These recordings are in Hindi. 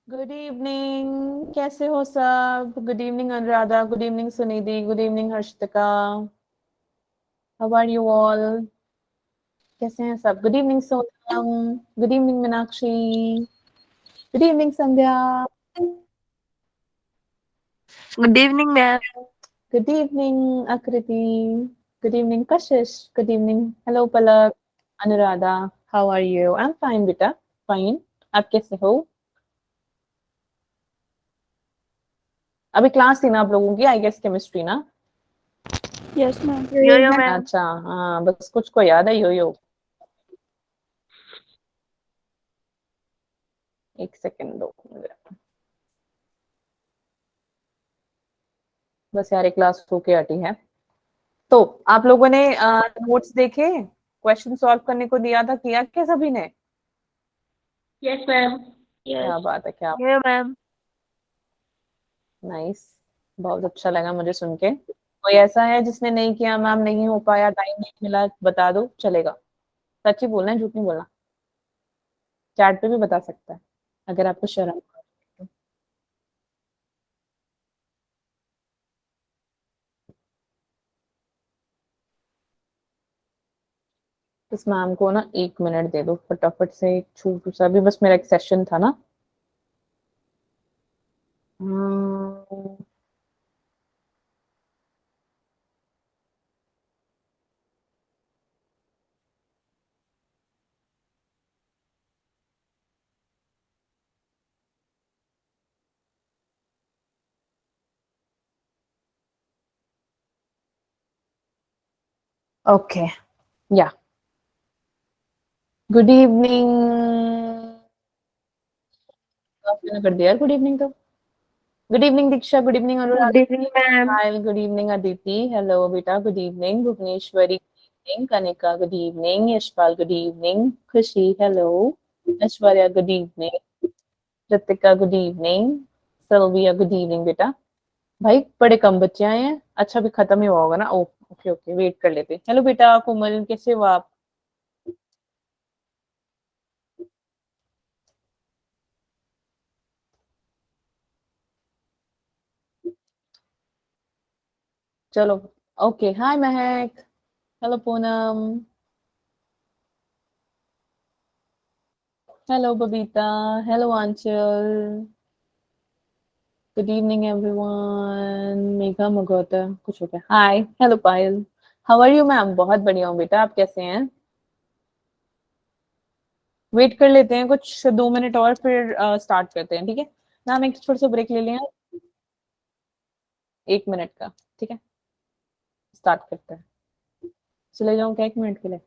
गुड इवनिंग, कैसे हो सब? Good evening Anuradha, good evening Sunidhi, good evening Harshita. How are you all? कैसे हैं सब? Good evening Sonam, good evening Meenakshi, good evening Sandhya, good evening ma'am. Good evening Aakriti, good evening Kashish, good evening, hello Palak, Anuradha. How are you? I am fine बेटा, फाइन। आप कैसे हो? अभी क्लास थी ना आप लोगों की, आई गेस केमिस्ट्री ना? Yes ma'am. Yo ma'am. अच्छा हाँ, बस कुछ को याद है यो। एक सेकंड दो मेरा। बस यार एक क्लास होके हटी है। तो आप लोगों ने नोट्स देखे? क्वेश्चन सॉल्व करने को दिया था, किया क्या सभी ने? Yes ma'am. क्या यस। बात है, क्या यो मैम। नाइस। बहुत अच्छा लगा मुझे सुन के। कोई ऐसा है जिसने नहीं किया? मैम नहीं हो पाया, टाइम नहीं मिला, बता दो, चलेगा। सच ही बोलना है, झूठ नहीं बोलना। चैट पे भी बता सकता है अगर आपको शर्म आ रही है। इस मैम को ना 1 मिनट दे दो फटाफट से, एक छोटू सा भी, बस मेरा एक सेशन था ना। ओके, या गुड इवनिंग। आपने कर दिया गुड इवनिंग तो। Good evening Diksha, good evening good Anuradha, evening ma'am. Hi, good evening Aditi, hello बेटा, good evening Bhuvaneshwari, good evening Kanika, good evening Yashpal, good evening Khushi, hello Aishwarya, good evening Kritika, good evening Silvia, good evening बेटा। भाई बड़े कम बच्चे आए हैं। अच्छा अभी खत्म ही हुआ होगा ना? ओ ओके ओके, वेट कर लेते हैं। हेलो बेटा कोमल, कैसे हो आप? चलो, okay, hi Mahak, hello Poonam, hello Babita, hello Aanchal, good evening everyone. Megha Magota कुछ हो गया। Hi, hello Payal, how are you ma'am? बहुत बढ़िया हूँ बेटा, आप कैसे हैं? वेट कर लेते हैं कुछ 2 मिनट और, फिर स्टार्ट करते हैं, ठीक है? मैम एक छोटा सा ब्रेक ले लिया, 1 मिनट का, ठीक है? स्टार्ट करते हैं। चले जाऊँ क्या 1 मिनट के लिए?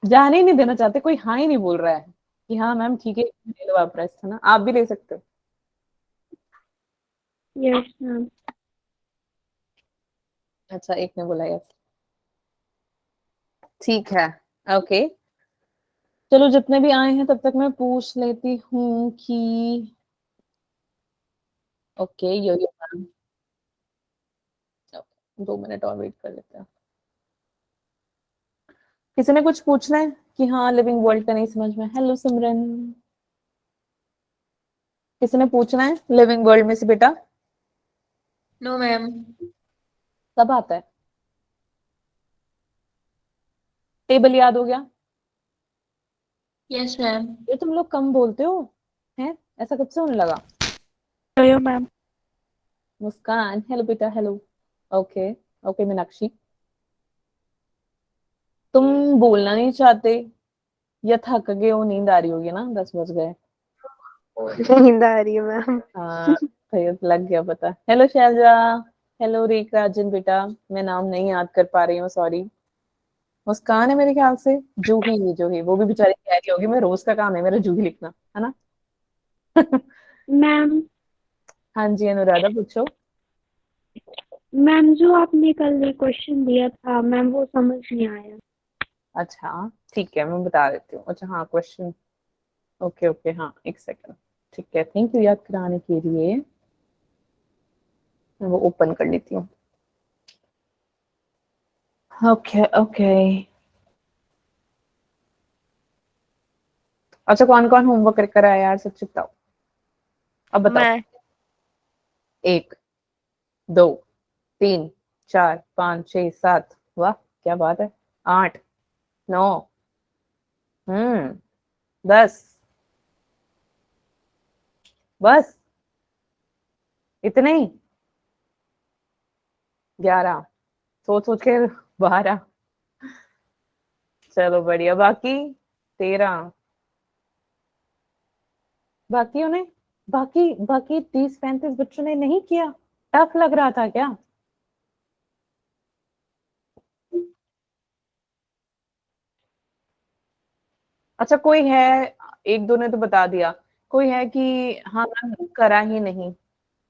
जाने ही नहीं देना चाहते, कोई हाँ ही नहीं बोल रहा है कि हाँ मैम ठीक है, ले लो आप रेस्ट, है ना? आप भी ले सकते हो। Yes ma'am. अच्छा एक ने बोला यस, ठीक है, ओके। चलो जितने भी आए हैं तब तक मैं पूछ लेती हूँ कि ओके यो मैम, 2 मिनट और वेट कर लेते हैं। किसी ने कुछ पूछना है कि हाँ लिविंग वर्ल्ड का नहीं समझ में? हेलो सिमरन, किसी ने पूछना है लिविंग वर्ल्ड में से बेटा? No ma'am. सब आता है? टेबल याद हो गया? Yes ma'am. ये तुम लोग कम बोलते हो हैं, ऐसा कब से होने लगा? यो मैम। मुस्कान, हेलो बेटा, हेलो। ओके ओके मीनाक्षी, तुम बोलना नहीं चाहते या थक गए हो? नींद आ रही होगी ना, 10 बज गए। नींद आ रही है मैम। हाँ, तो लग गया पता। हेलो शैलजा, हेलो रेक राजन बेटा, मैं नाम नहीं याद कर पा रही हूँ, सॉरी। मुस्कान है मेरे ख्याल से, जूही वो भी बेचारी कह रही होगी मैं रोज का काम है मेरा जूही लिखना, है ना? मैम। हाँ जी अनुराधा पूछो। मैम जो आपने कल क्वेश्चन दिया था मैम वो समझ नहीं आया। अच्छा ठीक है, मैं बता देती हूँ। अच्छा हाँ क्वेश्चन, ओके ओके, हाँ एक सेकंड, ठीक है, थैंक यू याद कराने के लिए। मैं वो ओपन कर लेती हूँ। ओके ओके, अच्छा, कौन कौन होमवर्क कर आया यार, सच बताओ, अब बताओ। मैं 1 2 3 4 5 6 7, वाह क्या बात है। 8 9 10, बस इतने ही। 11, सोच सोच के 12, चलो बढ़िया। बाकी 13, बाकियों ने, बाकी बाकी 30-35 बच्चों ने नहीं किया। टफ लग रहा था क्या? अच्छा कोई है, एक दो ने तो बता दिया, कोई है कि हाँ मैम करा ही नहीं।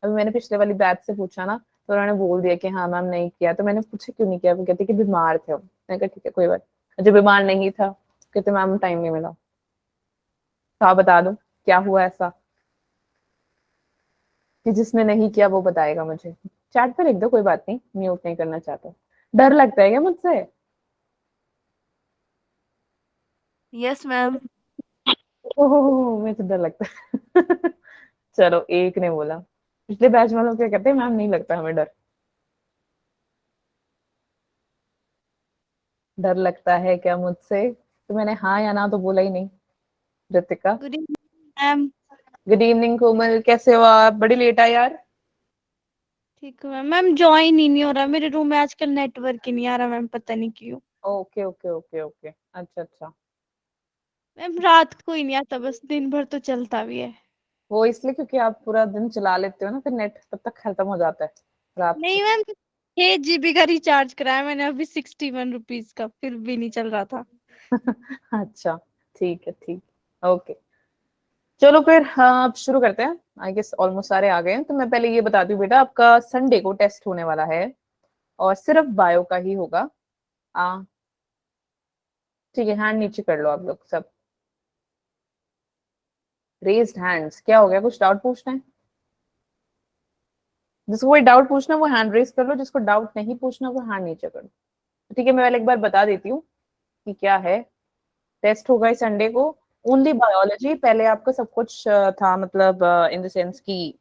अभी मैंने पिछले वाली बैच से पूछा ना, तो उन्होंने बोल दिया कि हाँ मैम नहीं किया। तो मैंने पूछा क्यों नहीं किया, वो कहते कि बीमार थे हम। मैंने कहा ठीक है कोई बात। जो बीमार नहीं था कहते मैम टाइम नहीं मिला। तो आप बता दो क्या हुआ ऐसा कि जिसने नहीं किया वो बताएगा मुझे। चैट पे लिख दो, कोई बात नहीं, म्यूट नहीं करना चाहता। डर लगता है क्या मुझसे? Yes ma'am. ओह मुझे तो डर लगता है। चलो एक ने बोला। पिछले बैच वालों क्या कहते हैं, मैम नहीं लगता हमें डर। डर लगता है क्या मुझसे? तो मैंने हाँ या ना तो बोला ही नहीं। Ritika, good evening ma'am. Good evening. Komal कैसे हो आप? बड़ी लेट आए यार। ठीक है मैम। मैम ज्वाइन ही नहीं हो रहा मेरे रूम में आजकल, नेटवर्क ही नहीं आ रहा मैम, पता नहीं क्यों। ओके ओके ओके ओके, अच्छा अच्छा। मैम रात को ही नहीं आता, बस दिन भर तो चलता भी है। वो इसलिए क्योंकि आप पूरा दिन चला लेते हो ना, फिर नेट तब तक खत्म हो जाता है रात को। नहीं मैम, 6 GB का रिचार्ज कराया मैंने अभी, 61 रुपीज का, फिर भी नहीं चल रहा था। अच्छा ठीक है, ठीक, ओके। चलो फिर हाँ अब शुरू करते हैं। आई गेस ऑलमोस्ट सारे आ गए हैं। तो मैं पहले ये बताती हूँ बेटा, आपका संडे को टेस्ट होने वाला है और सिर्फ बायो का ही होगा। आ ठीक है, हैंड नीचे कर लो आप लोग सब। रेज्ड हैंड्स, क्या हो गया, कुछ डाउट पूछना है? जिसको कोई डाउट पूछना है वो हैंड रेज कर लो, जिसको डाउट नहीं पूछना वो हैंड नीचे कर लो। ठीक है, मैं पहले एक बार बता देती हूँ कि क्या है। टेस्ट होगा इस संडे को, ओनली बायोलॉजी। पहले आपका सब कुछ था, मतलब इन द सेंस कि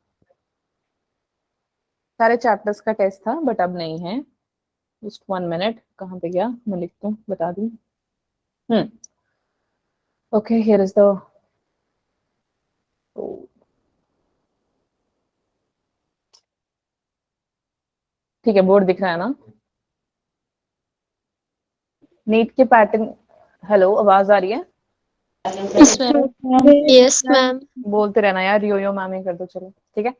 सारे चैप्टर्स का टेस्ट था, बट अब नहीं है। जस्ट 1 मिनट, कहाँ पे गया, मैं लिखता हूँ बता दूँ। ओके, हियर इज द, ठीक है बोर्ड दिख रहा है ना? नीट के पैटर्न, हेलो आवाज आ रही है? Yes ma'am. Yes ma'am. बोलते रहना यार, यो मैम ही कर दो, चलो ठीक है।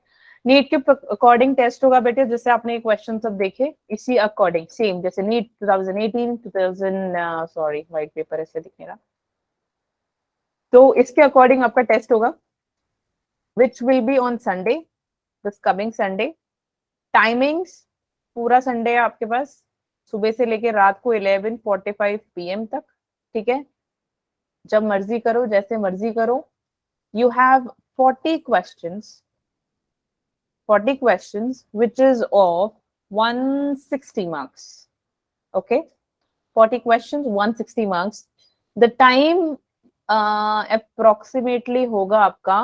नीट के अकॉर्डिंग टेस्ट होगा बेटे, जैसे आपने क्वेश्चन सब देखे इसी अकॉर्डिंग सेम, जैसे नीट 2018 2000, सॉरी व्हाइट पेपर ऐसे दिखने रहा। तो इसके अकॉर्डिंग आपका टेस्ट होगा, which will be on Sunday, this coming Sunday. Timings पूरा संडे है आपके पास, सुबह से लेके रात को 11:45 PM तक। ठीक है, जब मर्जी करो, जैसे मर्जी करो। You have 40 questions, 40 questions, which is of 160 marks. Okay, 40 questions, 160 marks. The time approximately होगा आपका,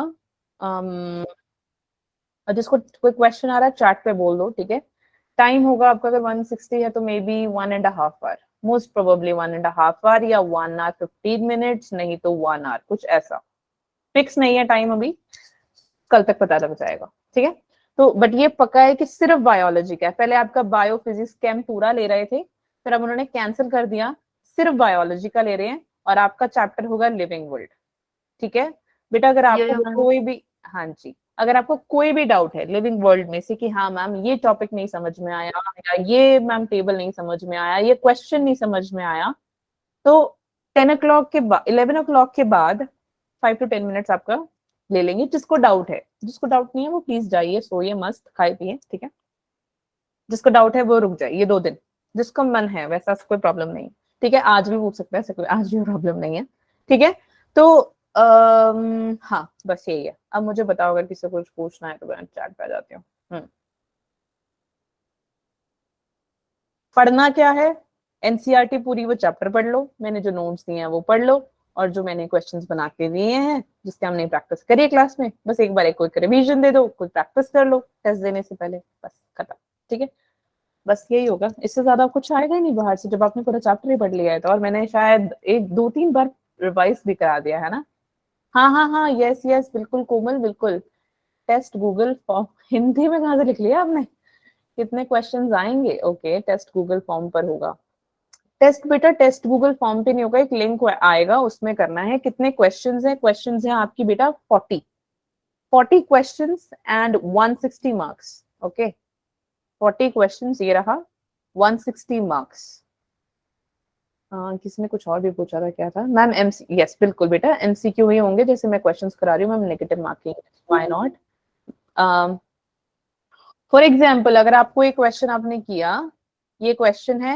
जिसको कोई क्वेश्चन आ रहा है चैट पे बोल दो, ठीक है। टाइम होगा आपका, अगर 160 है तो maybe 1.5 hour, most probably 1.5 hour या 1 hour 15 minutes, नहीं तो 1 hour, कुछ ऐसा। फिक्स नहीं है टाइम अभी, कल तक पता लग जाएगा, ठीक है। तो बट ये पक्का है कि सिर्फ बायोलॉजी का है। पहले आपका बायो फिजिक्स कैम पूरा ले रहे थे, फिर अब उन्होंने कैंसिल कर दिया, सिर्फ बायोलॉजी का ले रहे हैं। और आपका चैप्टर होगा लिविंग वर्ल्ड, ठीक है बेटा। अगर यो आपको यो मैम। कोई भी, हाँ जी, अगर आपको कोई भी डाउट है लिविंग वर्ल्ड में से कि हाँ मैम ये टॉपिक नहीं समझ में आया, या ये मैम टेबल नहीं समझ में आया, ये क्वेश्चन नहीं समझ में आया, तो 10 o'clock के बाद, 11 o'clock के बाद 5 to 10 minutes आपका ले लेंगे। जिसको डाउट है, जिसको डाउट नहीं है वो प्लीज जाइए, सोइए मस्त, खाए पिए, ठीक है। जिसको डाउट है वो रुक जाए ये 2 दिन, जिसको मन है वैसा कोई प्रॉब्लम नहीं, ठीक है। आज भी पूछ सकते हैं, ऐसा कोई आज भी प्रॉब्लम नहीं है, ठीक है। तो हाँ बस यही है। अब मुझे बताओ अगर किसी को कुछ पूछना है तो मैं चैट पे आ जाती हूँ। पढ़ना क्या है? एनसीईआरटी पूरी वो चैप्टर पढ़ लो, मैंने जो नोट्स दिए हैं वो पढ़ लो, और जो मैंने क्वेश्चंस बना के दिए हैं जिसके हमने प्रैक्टिस करी है क्लास में, बस एक बार एक क्विक रिवीजन दे दो, कुछ प्रैक्टिस कर लो टेस्ट देने से पहले, बस खत्म। ठीक है, बस यही होगा, इससे ज्यादा कुछ आएगा ही नहीं बाहर से, जब आपने पूरा चैप्टर ही पढ़ लिया है तो। और मैंने शायद एक 2-3 बार रिवाइज भी करा दिया है ना। हाँ हाँ हाँ, यस यस, बिल्कुल कोमल, बिल्कुल। टेस्ट गूगल फॉर्म हिंदी में कहाँ से लिख लिया आपने? कितने क्वेश्चंस आएंगे? ओके, टेस्ट गूगल फॉर्म पर होगा टेस्ट। बेटा टेस्ट गूगल फॉर्म पे नहीं होगा, एक लिंक आएगा उसमें करना है। कितने क्वेश्चंस हैं? क्वेश्चंस हैं आपकी बेटा 40 questions and 160 marks. Okay, 40 questions, ये रहा 160 मार्क्स। किसी ने कुछ और भी पूछा था, क्या था मैम? एमसी, यस बिल्कुल बेटा, एमसीक्यू ही होंगे जैसे मैं क्वेश्चंस करा रही हूँ ma'am, negative marking, why not. For example अगर आपको एक क्वेश्चन आपने किया, ये क्वेश्चन है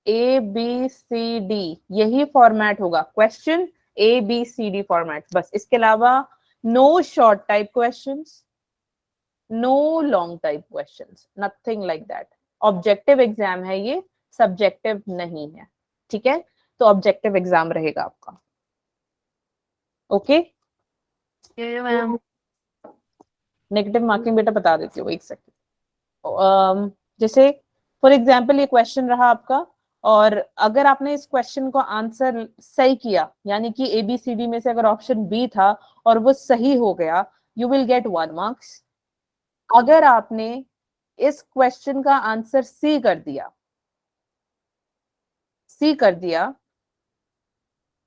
ABCD, यही फॉर्मेट होगा क्वेश्चन, ABCD फॉर्मेट, बस। इसके अलावा no short type questions, no long type questions, nothing like that. Objective exam है ये, सब्जेक्टिव नहीं है। ठीक है, तो ऑब्जेक्टिव एग्जाम रहेगा आपका। ओके, ये मैम। नेगेटिव मार्किंग बेटा बता देती हूँ, एक सेकंड। जैसे फॉर एग्जाम्पल ये क्वेश्चन रहा आपका, और अगर आपने इस क्वेश्चन को आंसर सही किया, यानी कि ABCD में से अगर ऑप्शन बी था और वो सही हो गया, यू विल गेट 1 मार्क्स। अगर आपने इस क्वेश्चन का आंसर सी कर दिया,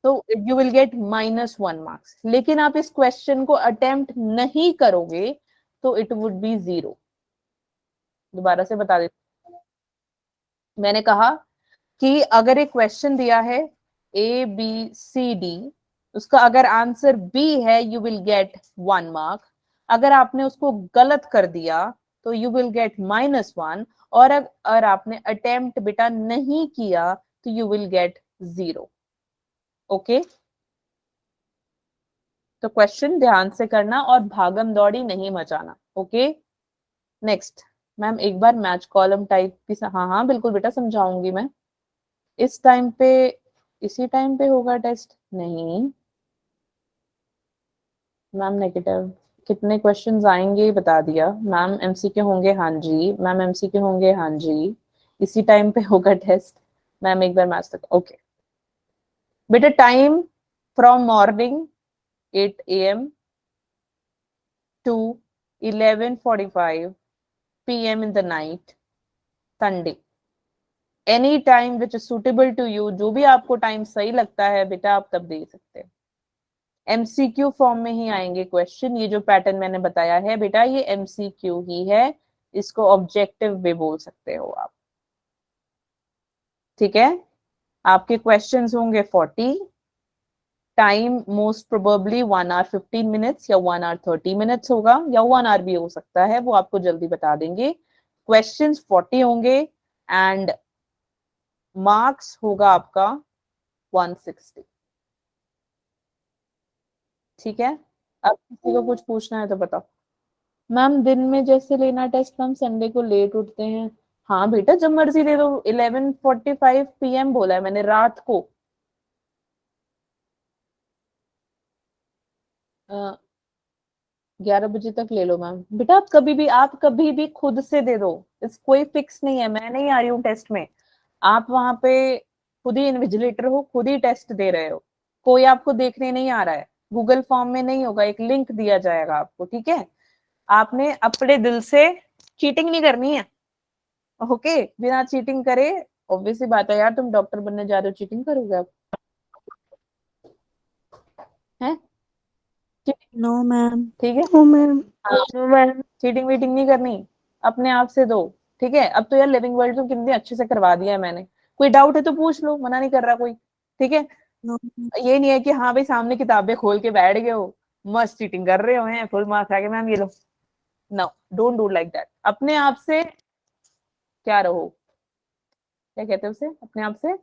तो यू विल गेट -1 मार्क्स। लेकिन आप इस क्वेश्चन को अटेम्प्ट नहीं करोगे तो इट वुड बी 0। दोबारा से बता देती हूँ, मैंने कहा कि अगर एक क्वेश्चन दिया है ABCD, उसका अगर आंसर बी है यू विल गेट 1 मार्क। अगर आपने उसको गलत कर दिया तो यू विल गेट -1, और अगर आपने अटेम्प्ट बेटा नहीं किया तो यू विल गेट 0। ओके, तो क्वेश्चन ध्यान से करना और भागम दौड़ी नहीं मचाना। ओके, नेक्स्ट मैम एक बार मैच कॉलम टाइप भी, हाँ हाँ बिल्कुल बेटा समझाऊंगी मैं। इस टाइम पे, इसी टाइम पे होगा टेस्ट? नहीं मैम, नेगेटिव। कितने क्वेश्चंस आएंगे बता दिया मैम। एमसीक्यू होंगे? हाँ जी मैम, एमसीक्यू होंगे, हाँ जी। इसी टाइम पे होगा टेस्ट मैम, एक बार मैच तक। ओके बेटा, time from morning 8 AM to 11:45 PM in the night, Sunday. Any time which is suitable to you, जो भी आपको टाइम सही लगता है बेटा आप तब दे सकते हैं। MCQ फॉर्म में ही आएंगे क्वेश्चन। ये जो पैटर्न मैंने बताया है बेटा, ये MCQ ही है, इसको ऑब्जेक्टिव भी बोल सकते हो आप। ठीक है, आपके क्वेश्चंस होंगे 40, time most probably 1 hour 15 minutes या 1 hour 30 minutes होगा, या 1 hour भी हो सकता है, वो आपको जल्दी बता देंगे। क्वेश्चंस 40 होंगे एंड मार्क्स होगा आपका 160। ठीक है, अब किसी को कुछ पूछना है तो बताओ। मैम दिन में जैसे लेना टेस्ट, मैम संडे को लेट उठते हैं। हाँ बेटा, जब मर्जी दे दो। 11:45 PM बोला है मैंने, रात को। 11 बजे तक ले लो मैम। बेटा आप कभी भी खुद से दे दो, इस कोई फिक्स नहीं है। मैं नहीं आ रही हूँ टेस्ट में, आप वहां पे खुद ही इन्विजिलेटर हो, खुद ही टेस्ट दे रहे हो, कोई आपको देखने नहीं आ रहा है। गूगल फॉर्म में नहीं होगा, एक लिंक दिया जाएगा आपको। ठीक है, आपने अपने दिल से चीटिंग नहीं करनी है। ओके, बिना चीटिंग करे। ऑब्वियसली बात है यार, तुम डॉक्टर बनने जा रहे हो, चीटिंग करोगे आप? हैं? No ma'am. ठीक है, ओ मैम। हाँ, नो मैम। चीटिंग वीटिंग नहीं करनी, अपने आप से दो। ठीक है, अब तो यार लिविंग वर्ल्ड तो कितने अच्छे से करवा दिया है मैंने, कोई डाउट है तो पूछ लो, मना नहीं कर रहा कोई। ठीक है, नो। ये नहीं है कि हाँ भाई सामने किताबें खोल के बैठ गए हो, मस्त चीटिंग कर रहे हो, हैं फुल मार्क्स आ गए मैम ये लो। No, don't do like that. अपने आप से क्या रहो, क्या कहते हैं उसे, अपने आप से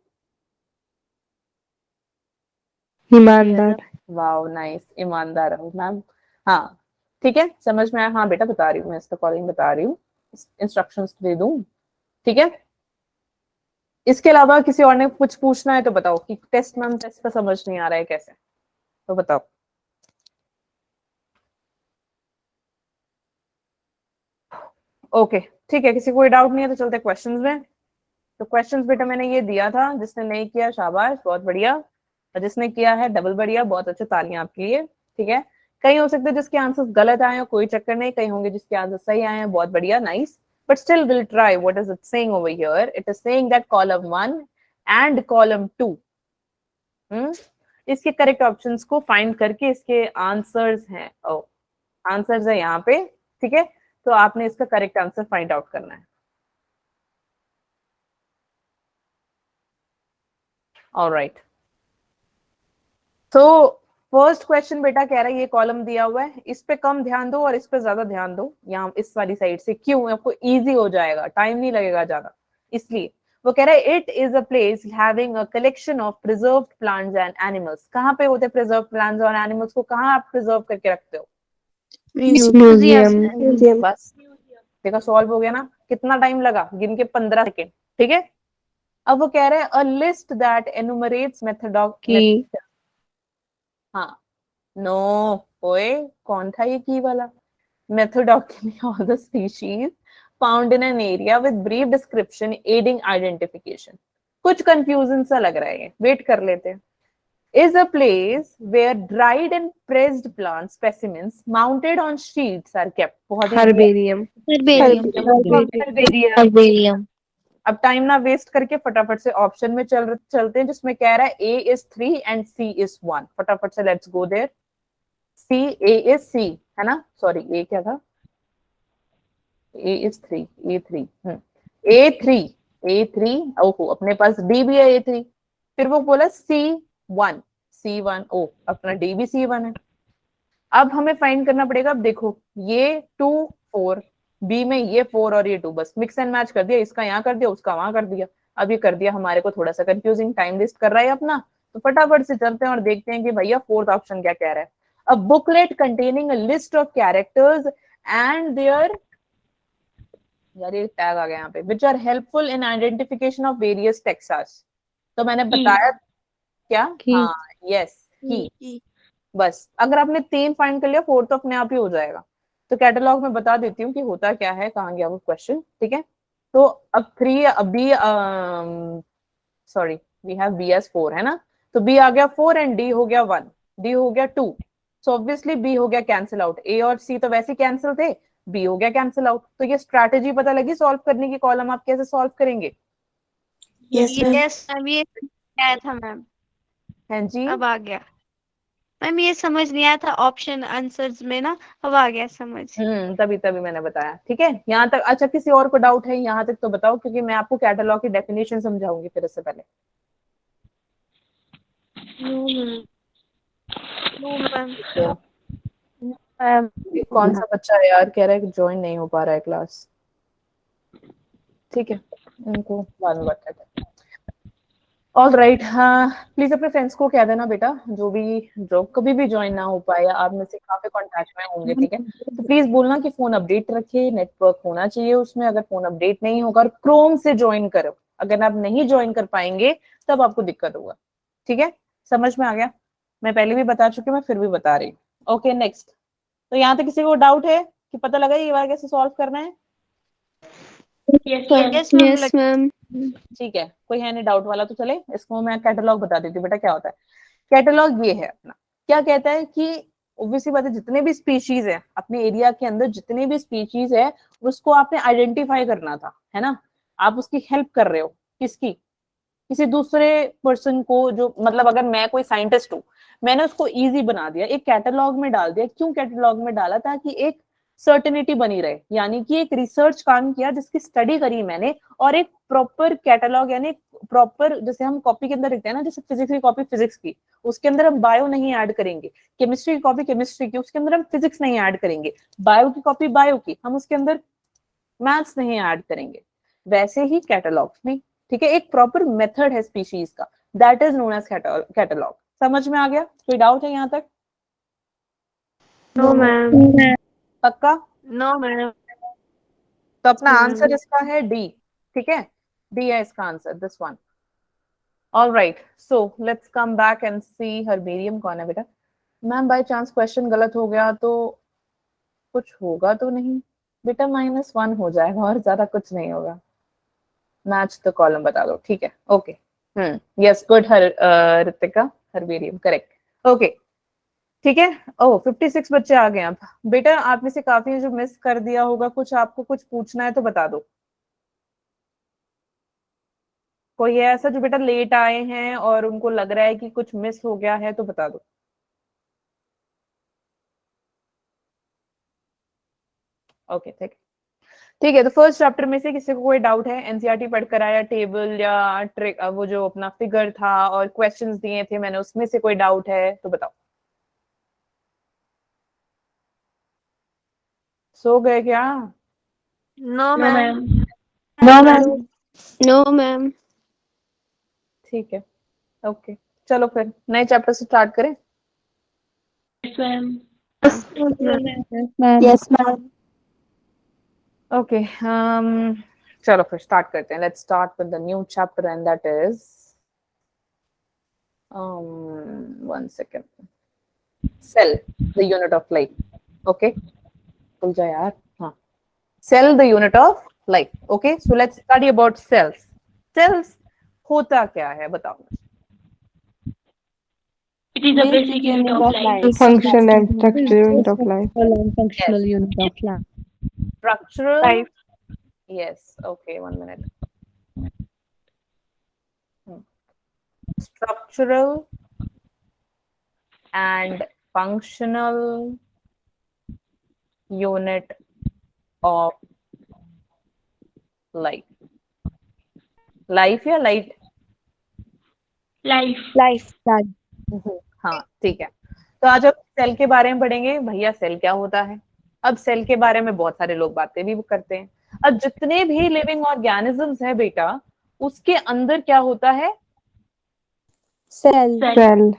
ईमानदार। वाओ नाइस, ईमानदार रहो मैम। हाँ ठीक है, समझ में आया? हाँ बेटा बता रही हूँ मैं, इसका अकॉर्डिंग बता रही हूँ, इंस्ट्रक्शंस दे दूँ। ठीक है, इसके अलावा किसी और ने कुछ पूछना है तो बताओ कि टेस्ट मैम टेस्ट का समझ नहीं आ रहा है कैसे, तो बताओ। ओके ठीक है, किसी को कोई डाउट नहीं है तो चलते क्वेश्चंस में। तो क्वेश्चंस बेटा मैंने ये दिया था, जिसने नहीं किया शाबाश, बहुत बढ़िया, और जिसने किया है डबल बढ़िया, बहुत अच्छे, तालियां आपके लिए। ठीक है, कहीं हो सकते हैं जिसके आंसर्स गलत आए हो, कोई चक्कर नहीं, कहीं होंगे जिसके आंसर सही आए हैं, बहुत बढ़िया, nice, but still we'll try. What is it saying over here? It is saying that column 1 and column 2 इसके करेक्ट ऑप्शंस को फाइंड करके इसके आंसर्स हैं, ओ आंसर्स है यहाँ पे, ठीक है, तो आपने इसका करेक्ट आंसर फाइंड आउट करना है। ऑलराइट, तो फर्स्ट क्वेश्चन बेटा कह रहा है ये कॉलम दिया हुआ है, इस पे कम ध्यान दो और इस पे ज्यादा ध्यान दो, यहाँ इस वाली साइड से, क्यों, आपको इजी हो जाएगा, टाइम नहीं लगेगा ज्यादा, इसलिए वो कह रहा है it is a place having a collection of preserved plants and animals. कहाँ पे होते हैं प्रिजर्व प्लांट्स और एनिमल्स को, कहाँ आप प्रिजर्व करके रखते हो? म्यूजियम। बस देखा, सॉल्व हो गया ना, कितना टाइम लगा, गिन के 15 सेकेंड, ठीक है। अब वो कह रहे हैं अ लिस्ट दैट एनुमरेट्स मेथड, हाँ, नो ओए, कौन था ये की वाला, method document all the species found in an area with brief description adding identification. कुछ कंफ्यूजन सा लग रहा है, वेट कर लेते हैं। is a place where dried and pressed plant specimens mounted on sheets are kept। बहुत ही हर्बेरियम। हर्बेरियम। अब टाइम ना वेस्ट करके फटाफट से ऑप्शन में चलते हैं, जिसमें कह रहा है A is 3 and C is 1। फटाफट से let's go there. A is C है ना, सॉरी A क्या था, A is 3, A3 A3 ओहो, अपने पास D भी है A3, फिर वो बोला C1 ओ, अपना D भी C1 है। अब हमें फाइंड करना पड़ेगा, अब देखो ये 2 4, बी में ये 4 और ये 2, बस मिक्स एंड मैच कर दिया, इसका यहाँ कर दिया, उसका वहां कर दिया। अब ये कर दिया हमारे को थोड़ा सा कंफ्यूजिंग, टाइम वेस्ट कर रहा है अपना, तो फटाफट से चलते हैं और देखते हैं कि भैया फोर्थ ऑप्शन क्या कह रहा है। A booklet containing a list of characters and there, यार ये टैग आ गया यहाँ पे, which are helpful in identification of various taxa. तो मैंने बताया क्या, हाँ यस की, बस अगर आपने 3 फाइंड कर लिया, फोर्थ तो अपने आप ही हो जाएगा। तो कैटलॉग में बता देती हूँ कि होता क्या है, कहाँ गया वो क्वेश्चन, ठीक है। तो अब 3 B, sorry we have B is 4 है ना, तो बी आ गया 4 एंड डी हो गया 1, डी हो गया 2, सो ऑब्वियसली बी हो गया कैंसिल आउट, ए और सी तो वैसे कैंसिल थे, बी हो गया कैंसिल आउट। तो ये स्ट्रैटेजी पता लगी सॉल्व करने की, कॉलम आप कैसे सॉल्व करेंगे? यस मैम, ये आया था मैम, हैं जी, अब आ गया मैम, ये समझ नहीं आया था ऑप्शन आंसर्स में ना, अब आ गया समझ। तभी मैंने बताया, ठीक है यहाँ तक। अच्छा किसी और को डाउट है यहाँ तक तो बताओ, क्योंकि मैं आपको कैटलॉग की डेफिनेशन समझाऊंगी फिर, इससे पहले। No ma'am. कौन सा बच्चा है यार कह रहा है कि ज्वाइन नहीं हो पा रहा है क्लास, ठीक है, उनको बाद में बताते हैं। ऑल राइट, हाँ प्लीज अपने फ्रेंड्स को कह देना बेटा, जो कभी भी ज्वाइन ना हो पाए, आप में से काफी कॉन्टेक्ट में होंगे, ठीक है, तो प्लीज बोलना कि फोन अपडेट रखे, नेटवर्क होना चाहिए उसमें, अगर फोन अपडेट नहीं होगा, और क्रोम से ज्वाइन करो, अगर आप नहीं ज्वाइन कर पाएंगे तब आपको दिक्कत होगा, ठीक है, समझ में आ गया? मैं पहले भी बता चुकी हूँ, मैं फिर भी बता रही हूँ। ओके नेक्स्ट, तो यहाँ तक किसी को डाउट है कि पता लगा ये वाला कैसे सॉल्व करना है? Yes ma'am. ठीक है, कोई है नहीं डाउट वाला, तो चले इसको मैं कैटलॉग बता देती हूँ बेटा क्या होता है। कैटलॉग ये है अपना, क्या कहता है कि ऑब्वियसली बात है, जितने भी स्पीशीज है अपने एरिया के अंदर, जितने भी स्पीशीज है उसको आपने आइडेंटिफाई करना था, है ना, आप उसकी हेल्प कर रहे हो, किसकी, किसी दूसरे पर्सन को, जो मतलब अगर मैं कोई साइंटिस्ट हूँ, मैंने उसको इजी बना दिया, एक कैटलॉग में डाल दिया। क्यों कैटलॉग में डाला? ताकि एक सर्टेनिटी बनी रहे, यानी कि एक रिसर्च काम किया जिसकी स्टडी करी मैंने, और एक प्रॉपर कैटलॉग, यानी प्रॉपर, जैसे हम कॉपी के अंदर लिखते हैं ना, जैसे फिजिक्स की कॉपी फिजिक्स की, उसके अंदर हम बायो नहीं ऐड करेंगे, केमिस्ट्री की कॉपी केमिस्ट्री की, उसके अंदर हम फिजिक्स नहीं ऐड करेंगे, बायो की कॉपी बायो की, हम उसके अंदर मैथ्स नहीं ऐड करेंगे, वैसे ही कैटलॉग में, ठीक है, एक प्रॉपर मेथड है स्पीशीज का, that is known as catalogue. समझ में आ गया? कोई डाउट है यहाँ तक? No ma'am. पक्का? No ma'am. तो अपना आंसर इसका है डी, ठीक है, डी है इसका answer, this one. All right, so let's come back and see herbarium कौन है बेटा। मैम बाय चांस क्वेश्चन गलत हो गया तो कुछ होगा तो नहीं बेटा, -1 हो जाएगा और ज्यादा कुछ नहीं होगा। मैच द कॉलम बता दो, ठीक है, okay. Yes good Ritika, herbarium correct, okay ठीक है। ओह 56 बच्चे आ गए अब बेटा, आप में से काफी है जो मिस कर दिया होगा कुछ, आपको कुछ पूछना है तो बता दो। कोई है ऐसा जो बेटा लेट आए हैं और उनको लग रहा है कि कुछ मिस हो गया है तो बता दो। ओके ठीक है, ठीक है। तो फर्स्ट चैप्टर में से किसी को कोई डाउट है? एनसीईआरटी पढ़कर आया, टेबल या ट्रिक, वो जो अपना फिगर था और क्वेश्चंस दिए थे मैंने, उसमें से कोई डाउट है तो बताओ। सो गए क्या? No ma'am. No ma'am. No ma'am. ठीक है, ओके चलो फिर नए चैप्टर से स्टार्ट करें। Yes ma'am. Yes ma'am. Okay चलो फिर स्टार्ट करते हैं। Let's start with the new chapter and that is one second, cell the unit of life. Okay खुल जा यार, हाँ, cell the unit of life. Okay so let's study about cells. Cells होता क्या है बताओ। It is a basic unit of life. Function and structure unit of life. Functional Yes. unit of life. Structural. Life. Yes. Okay. 1 minute. Structural and functional unit of life. Life या light? Life. Life. हाँ ठीक है। तो आज हम सेल के बारे में पढ़ेंगे। भैया सेल क्या होता है? अब सेल के बारे में बहुत सारे लोग बातें भी करते हैं। अब जितने भी लिविंग ऑर्गेनिजम्स हैं बेटा, उसके अंदर क्या होता है? Cell. Cell.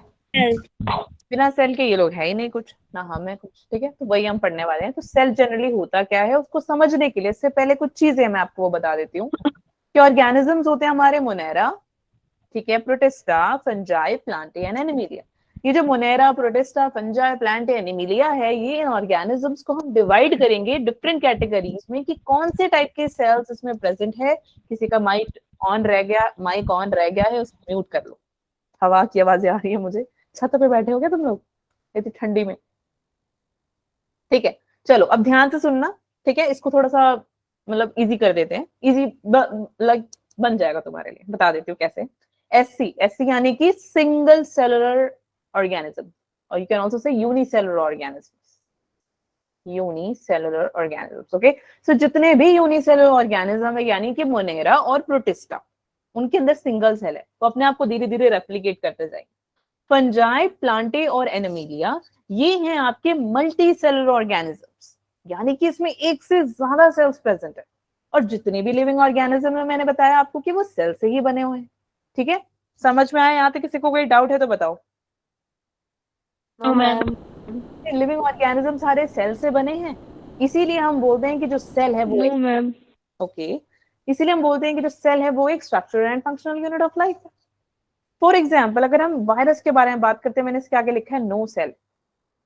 बिना सेल के ये लोग है ही नहीं कुछ, ना हम है कुछ, ठीक है। तो वही हम पढ़ने वाले हैं। तो सेल जनरली होता क्या है उसको समझने के लिए इससे पहले कुछ चीजें मैं आपको वो बता देती हूँ कि ऑर्गेनिजम्स होते हैं हमारे मोनेरा, ठीक है, protista, fungi, Plantae and Animalia. ये जो Monera, protista, fungi, Plantae, Animalia है, ये ऑर्गेनिजम्स को हम डिवाइड करेंगे डिफरेंट कैटेगरीज में कि कौन से टाइप के सेल्स इसमें प्रेजेंट है। किसी का माइक ऑन रह गया है, उसको म्यूट कर लो। हवा की आवाजें आ रही है मुझे। छत पे बैठे हो क्या तुम लोग इतनी ठंडी में? ठीक है चलो अब ध्यान से सुनना, ठीक है। इसको थोड़ा सा मतलब इजी कर देते हैं, इजी बन जाएगा तुम्हारे लिए। बता देती हूँ कैसे। एससी यानी कि सिंगल सेलुलर ऑर्गेनिज्म, और you can also say unicellular organisms. Unicellular organisms, okay. So जितने भी यूनिसेलुलर ऑर्गेनिज्म है यानी कि मोनेरा और प्रोटिस्टा, उनके अंदर सिंगल सेल है, तो अपने आप को धीरे धीरे रेप्लिकेट करते जाएंगे। फंजाई, प्लांटे और एनिमिलिया ये हैं आपके मल्टी सेलुलर ऑर्गेनिजम्स, यानी कि इसमें एक से ज्यादा सेल्स प्रेजेंट है। और जितने भी लिविंग ऑर्गेनिज्म है मैंने बताया आपको कि वो सेल से ही बने हुए हैं, ठीक है। समझ में आया? यहाँ तक किसी को कोई डाउट है तो बताओ। No ma'am. लिविंग ऑर्गेनिज्म सारे सेल से बने हैं, इसीलिए हम बोलते हैं कि जो सेल है वो No मैम। ओके, इसीलिए हम बोलते हैं कि जो सेल है वो एक structural and functional unit of life है। फॉर एग्जाम्पल अगर हम वायरस के बारे में बात करते हैं, मैंने इसके आगे लिखा है नो सेल।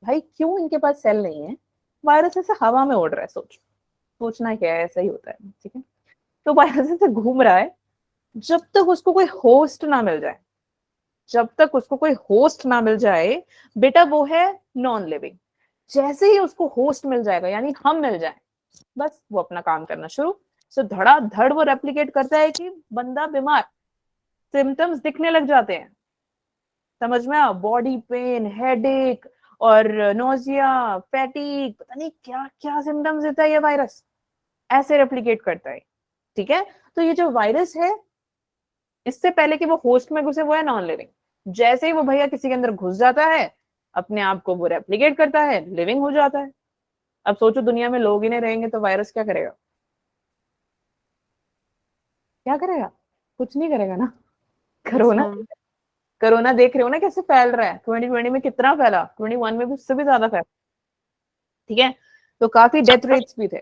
भाई क्यों इनके पास सेल नहीं है? वायरस ऐसे हवा में उड़ रहा है, सोचना क्या है, ऐसा ही होता है, ठीक है। तो वायरस ऐसे घूम रहा है, जब तक उसको कोई होस्ट ना मिल जाए, बेटा वो है नॉन लिविंग। जैसे ही उसको होस्ट मिल जाएगा यानी हम मिल जाए, बस वो अपना काम करना शुरू। सो धड़ाधड़ वो रेप्लिकेट करता है कि बंदा बीमार, सिम्टम्स दिखने लग जाते हैं, समझ में आ? बॉडी पेन, हेडेक और नोजिया, फैटिक, पता नहीं क्या क्या सिम्टम्स देता है ये वायरस, ऐसे रेप्लिकेट करता है, ठीक है। तो ये जो वायरस है, इससे पहले कि वो होस्ट में घुसे वो है नॉन लिविंग। जैसे ही वो भैया किसी के अंदर घुस जाता है, अपने आप को वो रेप्लिकेट करता है, लिविंग हो जाता है। अब सोचो दुनिया में लोग ही नहीं रहेंगे तो वायरस क्या करेगा? क्या करेगा? कुछ नहीं करेगा ना। कोरोना देख रहे हो ना कैसे फैल रहा है। 2020 में कितना फैला, 21 में भी उससे भी ज्यादा फैला, ठीक है। तो काफी डेथ रेट्स भी थे।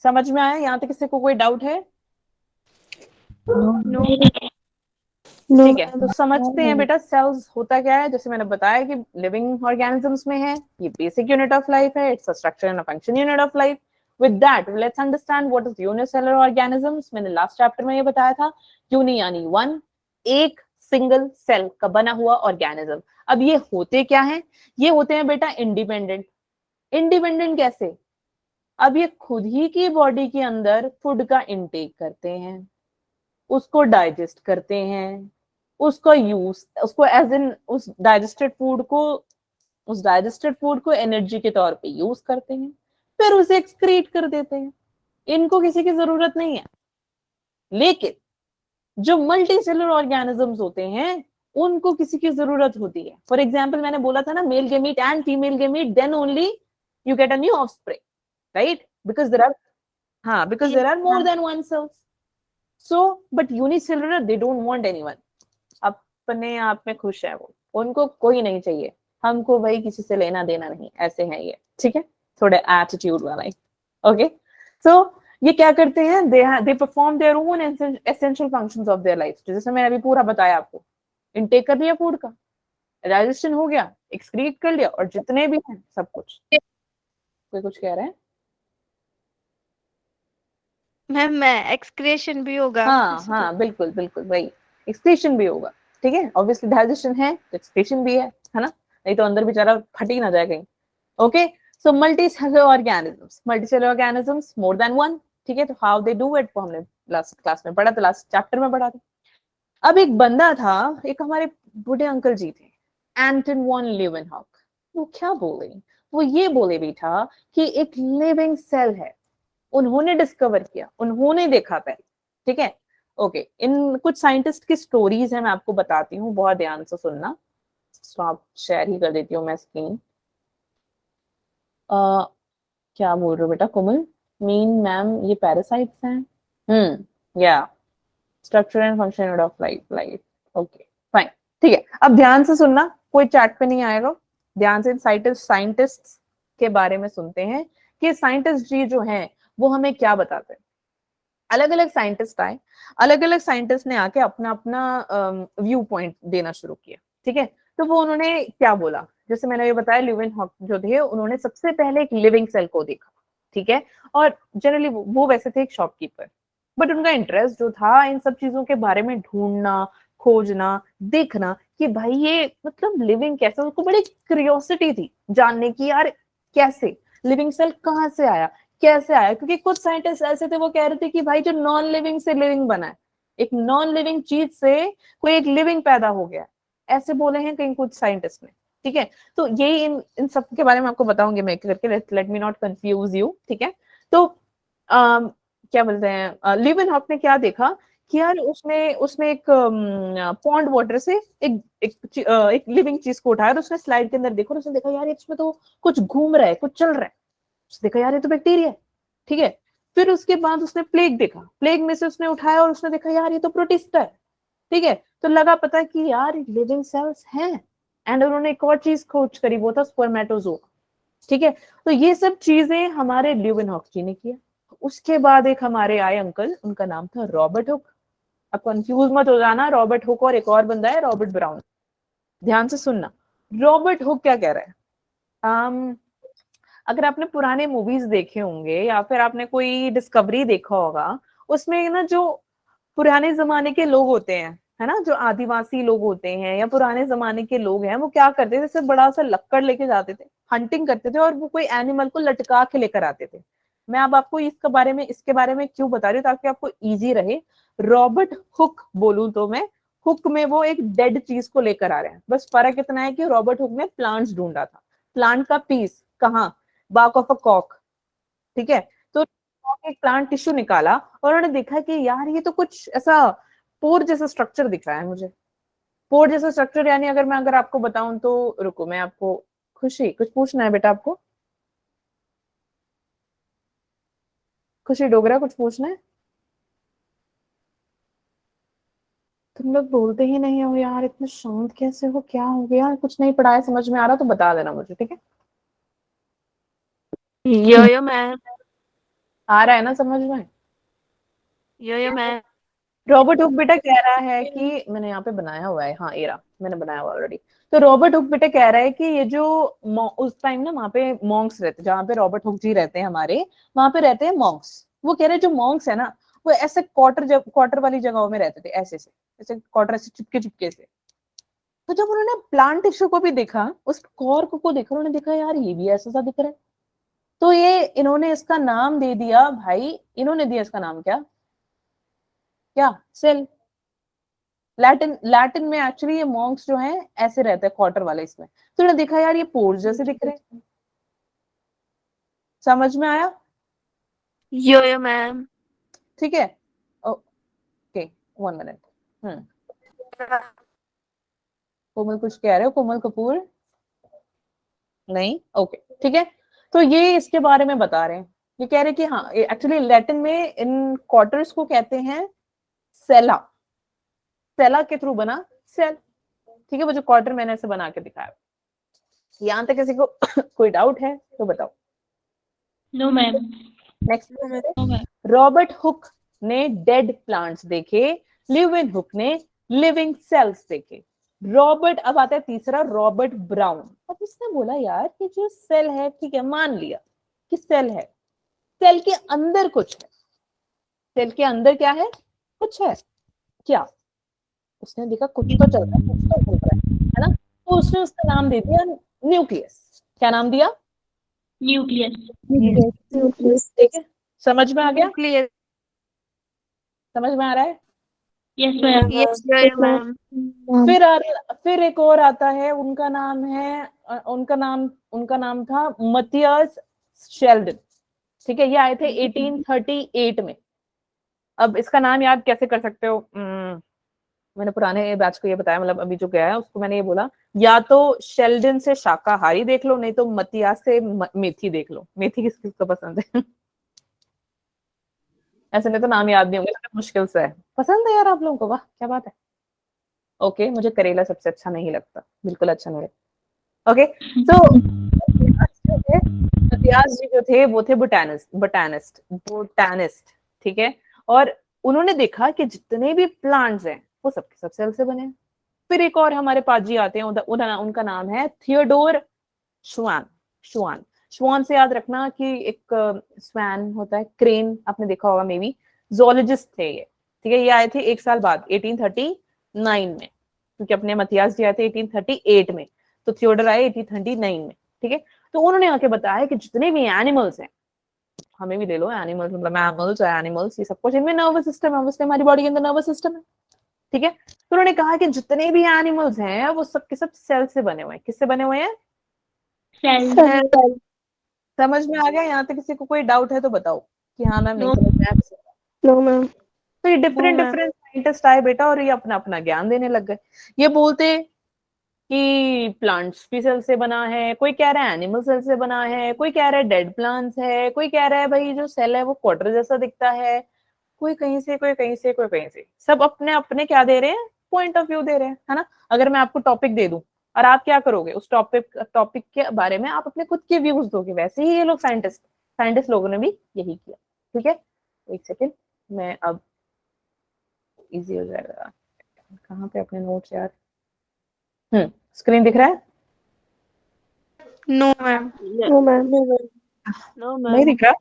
समझ में आया? यहाँ तक किसी को कोई डाउट है? No. No, ठीक है, तो ma'am. समझते हैं बेटा सेल्स होता क्या है। जैसे मैंने बताया कि लिविंग ऑर्गेनिजम्स में है, ये बेसिक यूनिट ऑफ लाइफ है, it's a structure and a function unit of life. With that let's understand what is unicellular organisms. मैंने लास्ट चैप्टर में ये बताया था, यूनि यानी वन, एक सिंगल सेल का बना हुआ ऑर्गेनिज्म। अब ये होते क्या है? ये होते हैं बेटा इंडिपेंडेंट। इंडिपेंडेंट कैसे? अब ये खुद ही की बॉडी के अंदर फूड का इनटेक करते हैं, उसको डाइजेस्ट करते हैं, उसका यूज, उसको एज इन उस डाइजेस्टेड फूड को एनर्जी के तौर पे यूज करते हैं, फिर उसे एक्सक्रीट कर देते हैं। इनको किसी की जरूरत नहीं है। लेकिन जो मल्टी सेलुलर ऑर्गेनिजम्स होते हैं उनको किसी की जरूरत होती है। फॉर एग्जाम्पल मैंने बोला था ना, male gamete and female gamete, then only you get a new offspring, right? Because there are, हाँ, because there are more than one cells. So but unicellular they don't want anyone. अपने आप में खुश है वो, उनको कोई नहीं चाहिए, हमको भाई किसी से लेना देना नहीं, ऐसे हैं ये, ठीक है? थोड़े एटीट्यूड वाला है। ओके, सो ये क्या करते हैं? They perform their own essential functions of their life. जैसे मैंने अभी पूरा बताया आपको, इनटेक कर लिया फूड का, डाइजेशन हो गया, एक्सक्रीट कर लिया, और जितने भी हैं सब कुछ। कोई कुछ कह रहा है? मैम मैं एक्सक्रेशन भी होगा। हाँ हाँ, बिल्कुल बिल्कुल, वही एक्सक्रीशन भी होगा, ठीक है? ऑब्वियसली डाइजेशन है तो एक्सक्रीशन भी है ना? नहीं तो अंदर बेचारा फट ही ना जाए कहीं। Okay, so multi cellular organisms, मोर देन वन, ठीक है? तो हाउ दे डू इट वो हमने लास्ट क्लास में पढ़ा था, लास्ट चैप्टर में पढ़ा था। अब एक बंदा था, एक हमारे बूढ़े अंकल जी थे, एंटन वॉन लीवेनहॉक। वो क्या बोले? वो ये बोले बेटा कि एक लिविंग सेल है, उन्होंने डिस्कवर किया, उन्होंने देखा पहले, ठीक है? ओके, इन कुछ साइंटिस्ट की स्टोरीज है, मैं आपको बताती हूँ, बहुत ध्यान से सुनना। स्टॉप शेयर ही कर देती हूँ मैं स्क्रीन। क्या बोल रहे हो बेटा कोमल? मीन मैम ये पैरासाइट्स हैं? या structure and function of life. Okay fine, ठीक है। अब ध्यान से सुनना, कोई चैट पे नहीं आएगा, ध्यान से साइंटिस्ट के बारे में सुनते हैं कि साइंटिस्ट जी जो हैं वो हमें क्या बताते हैं। अलग अलग साइंटिस्ट आए, अलग अलग साइंटिस्ट ने आके अपना अपना व्यू पॉइंट देना शुरू किया, ठीक है? तो वो उन्होंने क्या बोला, जैसे मैंने ये बताया, ल्यूवेनहॉक जो थे उन्होंने सबसे पहले एक लिविंग सेल को देखा, ठीक है? और जनरली वो वैसे थे एक शॉपकीपर, बट उनका इंटरेस्ट जो था इन सब चीजों के बारे में ढूंढना, खोजना, देखना कि भाई ये मतलब लिविंग कैसे, उनको बड़ी क्यूरियोसिटी थी जानने की, यार कैसे लिविंग सेल कहाँ से आया, कैसे आया? क्योंकि कुछ साइंटिस्ट ऐसे थे वो कह रहे थे कि भाई जो नॉन लिविंग से लिविंग बना है, एक नॉन लिविंग चीज से कोई एक लिविंग पैदा हो गया, ऐसे बोले हैं कहीं कुछ साइंटिस्ट ने, ठीक है? तो यही इन सब के बारे में आपको बताऊंगी मैं एक करके, let me not confuse you, ठीक है? तो क्या बोलते हैं, लीवेनहॉक ने क्या देखा कि यार उसने उसने एक पॉन्ड वाटर से एक लिविंग चीज को उठाया और उसने स्लाइड के अंदर देखा, और उसने देखा यार इसमें तो कुछ घूम रहा है, कुछ चल रहा है। उसने देखा यार ये तो बैक्टीरिया है, ठीक है? फिर उसके बाद उसने प्लेग देखा, प्लेग में से उसने उठाया और उसने देखा यार ये तो प्रोटिस्टा है, ठीक है? तो लगा पता कि यार लिविंग सेल्स हैं। एंड उन्होंने एक और चीज खोज करी, वो था स्पर्मेटोजोआ, ठीक है? तो ये सब चीजें हमारे ल्यूवेनहॉक जी ने किया। उसके बाद एक हमारे आए अंकल, उनका नाम था रॉबर्ट हुक। अब कंफ्यूज मत हो जाना, रॉबर्ट हुक और एक और बंदा है रॉबर्ट ब्राउन। ध्यान से सुनना, रॉबर्ट हुक क्या कह रहा है। अगर आपने पुराने मूवीज देखे होंगे या फिर आपने कोई डिस्कवरी देखा होगा, उसमें ना जो पुराने जमाने के लोग होते हैं, है ना, जो आदिवासी लोग होते हैं या पुराने जमाने के लोग हैं, वो क्या करते थे, जैसे बड़ा सा लक्कड़ लेके जाते थे, हंटिंग करते थे और वो कोई एनिमल को लटका के लेकर आते थे। मैं अब आपको इसके बारे में क्यों बता रही हूँ, ताकि आपको इजी रहे। रॉबर्ट हुक बोलूं तो मैं, हुक में वो एक डेड चीज को लेकर आ रहे हैं, बस फर्क इतना है कि रॉबर्ट हुक ने प्लांट्स ढूंढा था, प्लांट का पीस, कहाँ, बाक ऑफ अ कॉक, ठीक है? तो एक प्लांट टिश्यू निकाला और उन्होंने देखा कि यार ये तो कुछ ऐसा पोर जैसा स्ट्रक्चर दिख रहा है मुझे। पोर जैसा स्ट्रक्चर यानी अगर आपको बताऊं तो, रुको मैं आपको, खुशी कुछ पूछना है बेटा आपको? खुशी डोगरा कुछ पूछना है? तुम लोग बोलते ही नहीं हो यार, इतने शांत कैसे हो, क्या हो गया? कुछ नहीं पढ़ाया समझ में आ रहा तो बता देना मुझे, ठीक है? यो मैम। आ रहा है ना समझ में? यो मैम। रॉबर्ट हुक बेटा कह रहा है कि मैंने यहाँ पे बनाया हुआ है, हाँ एरा मैंने बनाया हुआ ऑलरेडी। तो रॉबर्ट हुक बेटा कह रहा है कि ये जो उस टाइम ना वहाँ पे मॉन्क्स रहते, जहाँ पे रॉबर्ट हुक जी रहते हैं हमारे, वहाँ पे रहते हैं मॉन्क्स। वो कह रहे हैं जो मॉन्क्स है ना वो ऐसे क्वार्टर वाली जगहों में रहते थे, ऐसे क्वार्टर ऐसे चिपके चिपके से। तो जब उन्होंने प्लांट टिश्यू को भी देखा, उस कॉर्क को देखा, उन्होंने देखा यार ये भी ऐसा सा दिख रहा है। तो ये इन्होंने इसका नाम दे दिया भाई, इन्होंने दिया इसका नाम क्या क्या सेल। लैटिन में एक्चुअली ये मॉन्क्स जो हैं ऐसे रहते हैं क्वार्टर वाले इसमें। तो उन्होंने देखा यार ये पोर्स जैसे दिख रहे हैं। समझ में आया? यो मैम। ठीक है, ओके 1 मिनट। कोमल कुछ कह रहे हो? कोमल कपूर नहीं, ओके ठीक है। तो ये इसके बारे में बता रहे हैं, ये कह रहे हैं कि हाँ एक्चुअली लैटिन में इन क्वार्टर्स को कहते हैं सेला। सेला के थ्रू बना सेल, ठीक है। वो जो क्वार्टर मैंने ऐसे बना के दिखाया। यहां तक किसी को कोई डाउट है तो बताओ। No ma'am. Next, Robert Hooke ने डेड प्लांट्स देखे, लिविन हुक ने लिविंग सेल्स देखे। रॉबर्ट, अब आता है तीसरा रॉबर्ट ब्राउन। अब उसने बोला यार कि जो सेल है, ठीक है मान लिया कि सेल है, सेल के अंदर कुछ है, सेल के अंदर क्या है, कुछ है क्या। उसने देखा कुछ तो चल रहा है, कुछ तो घूम रहा है ना। तो उसने उसका नाम दे दिया न्यूक्लियस। क्या नाम दिया? न्यूक्लियस। ठीक है, समझ में आ गया? न्यूक्लियस। समझ में आ रहा है? Yes ma'am. Yes ma'am. फिर एक और आता है, उनका नाम है उनका नाम था मथियस शेल्डन। ठीक है, ये आए थे 1838 में। अब इसका नाम याद कैसे कर सकते हो? मैंने पुराने बैच को ये बताया, मतलब अभी जो गया है उसको मैंने ये बोला, या तो शेल्डन से शाकाहारी देख लो, नहीं तो मथियास से मेथी देख लो। मेथी किस किस को पसंद है? ऐसे में तो नाम याद नहीं होंगे, तो मुश्किल से है। पसंद है यार आप लोगों को, वाह क्या बात है। ओके, मुझे करेला सबसे अच्छा नहीं लगता, बिल्कुल अच्छा नहीं लगता। ओके, तो मथियास जी जो थे वो थे बोटानिस्ट, ठीक है। और उन्होंने देखा कि जितने भी प्लांट्स हैं वो सबके सब सेल से बने हैं। फिर एक और हमारे पास जी आते हैं, उनका नाम है थियोडोर श्वान। श्वान से याद रखना कि एक स्वैन होता है, क्रेन, आपने देखा होगा मे बी। जोलॉजिस्ट थे ये, ठीक है। ये आए थे एक साल बाद 1839 में, क्योंकि अपने मथियास जी आए थे 1838 में, तो थियोडर आए 1839 में, ठीक है। तो उन्होंने आके बताया कि जितने भी एनिमल्स हैं, हमें भी ले लो एनिमल्स, मतलब मैमल्स और एनिमल्स, ये सब कुछ इनमें नर्वस सिस्टम है, उसमें हमारी बॉडी के अंदर नर्वस सिस्टम है, ठीक है। तो उन्होंने कहा कि जितने भी एनिमल्स हैं वो सब के सब सेल से बने हुए हैं। किससे बने हुए हैं? सेल। समझ में आ गया? यहाँ तक किसी को कोई डाउट है तो बताओ कि हाँ मैम नहीं No. समझ में आया। No ma'am. तो ये डिफरेंट साइंटिस्ट आए बेटा, और ये अपना अपना ज्ञान देने लग गए। ये बोलते कि प्लांट्स भी सेल से बना है, कोई कह रहा है एनिमल सेल से बना है, कोई कह रहा है डेड प्लांट्स है, कोई कह रहा है भाई जो सेल है वो क्वार्टर जैसा दिखता है, कोई कहीं से, कोई कहीं से, कोई कहीं से। सब अपने अपने क्या दे रहे हैं, पॉइंट ऑफ व्यू दे रहे हैं, है ना। अगर मैं आपको टॉपिक दे दूं और आप क्या करोगे, उस टॉपिक के बारे में आप अपने खुद के व्यूज दोगे। वैसे ही ये लोग साइंटिस्ट लोगों ने भी यही किया, ठीक है। एक सेकेंड, मैं अब इजी हो जाएगा। कहाँ पे अपने नोट्स यार? स्क्रीन दिख रहा है? No ma'am. No ma'am. No नहीं दिख रहा?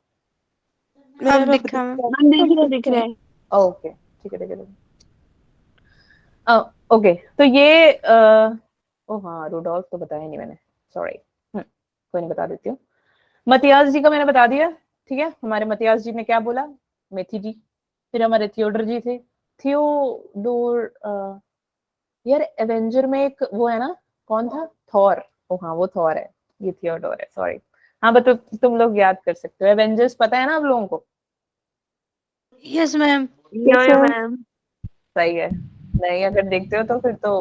अब दिखा मैम। दिख रहा है। ओके ठीक है, ठीक है। ओके, तो ये ओ हाँ, रूडोल्फ तो बताया नहीं मैंने, सॉरी। कोई नहीं, बता देती हूँ। मथियास जी का मैंने बता दिया, ठीक है। हमारे मथियास जी ने क्या बोला? मेथी जी। फिर हमारे थियोडर जी थे, थियोडोर। यार एवेंजर में एक वो है ना, कौन था? थॉर। ओ हाँ, वो थॉर है, ये थियोडोर है, सॉरी। हाँ बट तुम लोग याद कर सकते हो, एवेंजर्स पता है ना आप लोगों को? Yes ma'am. Yo ma'am. सही है। नहीं अगर देखते हो तो फिर तो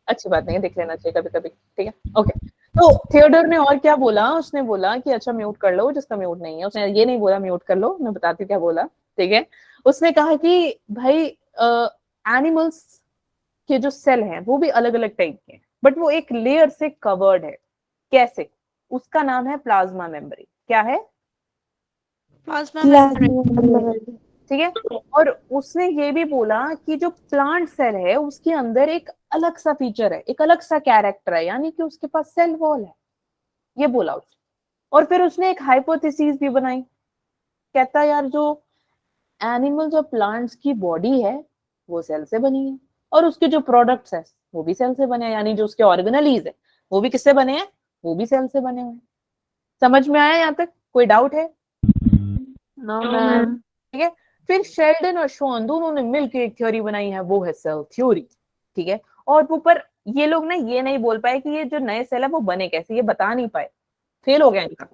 अच्छी बात नहीं है, देख लेना चाहिए कभी कभी, ठीक है। ओके, तो थियोडोर ने और क्या बोला? उसने बोला कि अच्छा म्यूट कर लो जिसका म्यूट नहीं है। उसने ये नहीं बोला म्यूट कर लो, मैं बताती हूँ क्या बोला, ठीक है। उसने कहा कि भाई एनिमल्स के जो सेल हैं वो भी अलग अलग टाइप के हैं, बट वो एक लेयर से कवर्ड है। कैसे? उसका नाम है प्लाज्मा मेम्ब्रेन। क्या है? Plasma membrane. ठीक है। और उसने ये भी बोला कि जो प्लांट सेल है उसके अंदर एक अलग सा फीचर है, एक अलग सा कैरेक्टर है, यानी कि उसके पास सेल वॉल है, ये बोला उसने। और फिर उसने एक हाइपोथेसिस भी बनाई, कहता यार जो एनिमल्स और प्लांट्स की बॉडी है वो सेल से बनी है, और उसके जो प्रोडक्ट्स है वो भी सेल से बने हैं, यानी जो उसके ऑर्गेनलीज है वो भी किससे बने हैं, वो भी सेल से बने हुए हैं। समझ में आया यहाँ तक, कोई डाउट है? No ma'am. ठीक है। फिर शेल्डन और शॉन दोनों ने मिलकर एक थ्योरी बनाई है, वो है सेल थ्योरी। ठीक है। और ऊपर ये लोग ना ये नहीं बोल पाए कि ये जो नए सेल है वो बने कैसे, ये बता नहीं पाए, फेल हो गया इनका।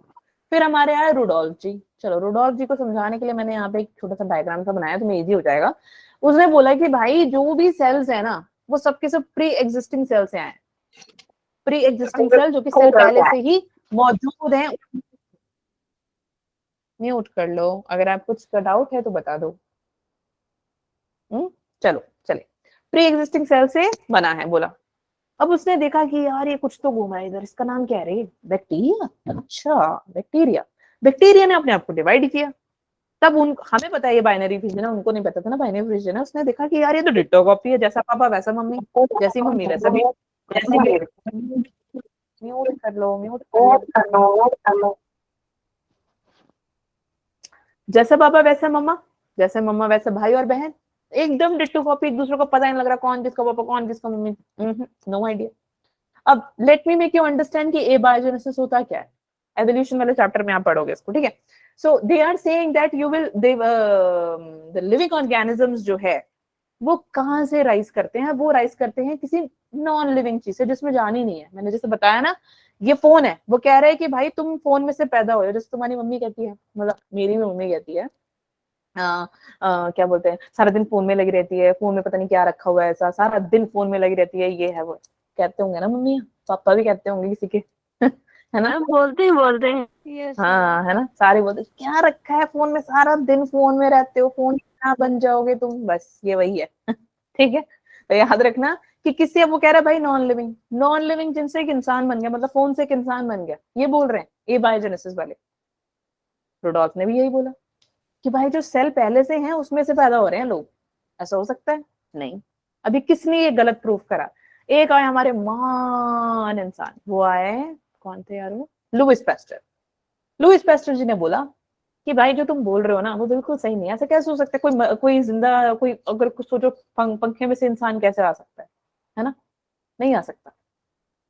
फिर हमारे आए रुडोल्फ जी। चलो रुडोल्फ जी को समझाने के लिए मैंने यहाँ पे एक छोटा सा डायग्राम सा बनाया, तो इजी हो जाएगा। उसने बोला कि भाई जो भी सेल्स है ना वो सबके सब प्री एग्जिस्टिंग सेल से आए, प्री एग्जिस्टिंग सेल जो कि सेल पहले से ही मौजूद है। म्यूट कर लो, अगर आप कुछ का डाउट है तो बता दो। चलो चले, प्री एग्जिस्टिंग सेल से बना है बोला। अब उसने देखा कि यार ये कुछ तो घूमा है इधर, इसका नाम क्या है रे, बैक्टीरिया। अच्छा बैक्टीरिया, बैक्टीरिया ने अपने आप को डिवाइड किया। तब उन हमें पता है ये बाइनरी फिजन है, उनको नहीं पता था ना बाइनरी फिजन है। उसने देखा कि यार ये तो डिट्टो कॉपी है, जैसा पापा वैसा मम्मी, जैसी मम्मी वैसा भी, जैसी म्यूट कर लो, म्यूट कर लो। जैसा पापा वैसा मम्मा, जैसे मम्मा वैसे भाई और बहन, एकदम डिट्टो कॉपी, एक दूसरे को पता नहीं लग रहा कौन किसका पापा कौन किसका मम्मी, नो आइडिया। अब let me make you understand कि एबायोजेनेसिस होता क्या है। एवोल्यूशन वाले चैप्टर में आप पढ़ोगे इसको, ठीक है। So they are saying that you will the living organisms जो है वो कहाँ से राइज करते हैं, वो राइज करते हैं किसी नॉन लिविंग चीज से जिसमें जान ही नहीं है। मैंने जैसे बताया ना, ये फोन है, वो कह रहे हैं कि भाई तुम फोन में से पैदा हो, जैसे तुम्हारी मम्मी कहती है, मतलब मेरी भी मम्मी कहती है क्या बोलते हैं, सारा दिन फोन में लगी रहती है, फोन में पता नहीं क्या रखा हुआ है, ऐसा सारा दिन फोन में लगी रहती है, ये है वो, कहते होंगे ना मम्मी, पापा भी कहते होंगे किसी के है ना। बोलते हैं। यस हाँ है ना, सारे बोलते क्या रखा है फोन में, सारा दिन फोन में रहते हो, फोन क्या बन जाओगे तुम, बस ये वही है ठीक है। तो याद रखना कि किससे वो कह रहा है भाई नॉन लिविंग, नॉन लिविंग जिनसे एक इंसान बन गया, मतलब फोन से एक इंसान बन गया, ये बोल रहे हैं ये बायोजेनेसिस वाले। रुडोल्फ ने भी यही बोला कि भाई जो सेल पहले से हैं उसमें से पैदा हो रहे हैं लोग, ऐसा हो सकता है? नहीं। अभी किसने ये गलत प्रूफ करा? एक आए हमारे महान इंसान, वो आए, कौन थे यार वो, लुइस पैस्टर। लुइस पैस्टर जी ने बोला कि भाई जो तुम बोल रहे हो ना वो बिल्कुल सही नहीं है, ऐसा कैसे हो सकता है, कोई जिंदा, कोई अगर कुछ सोचो, पंखे में से इंसान कैसे आ सकता है ना, नहीं आ सकता।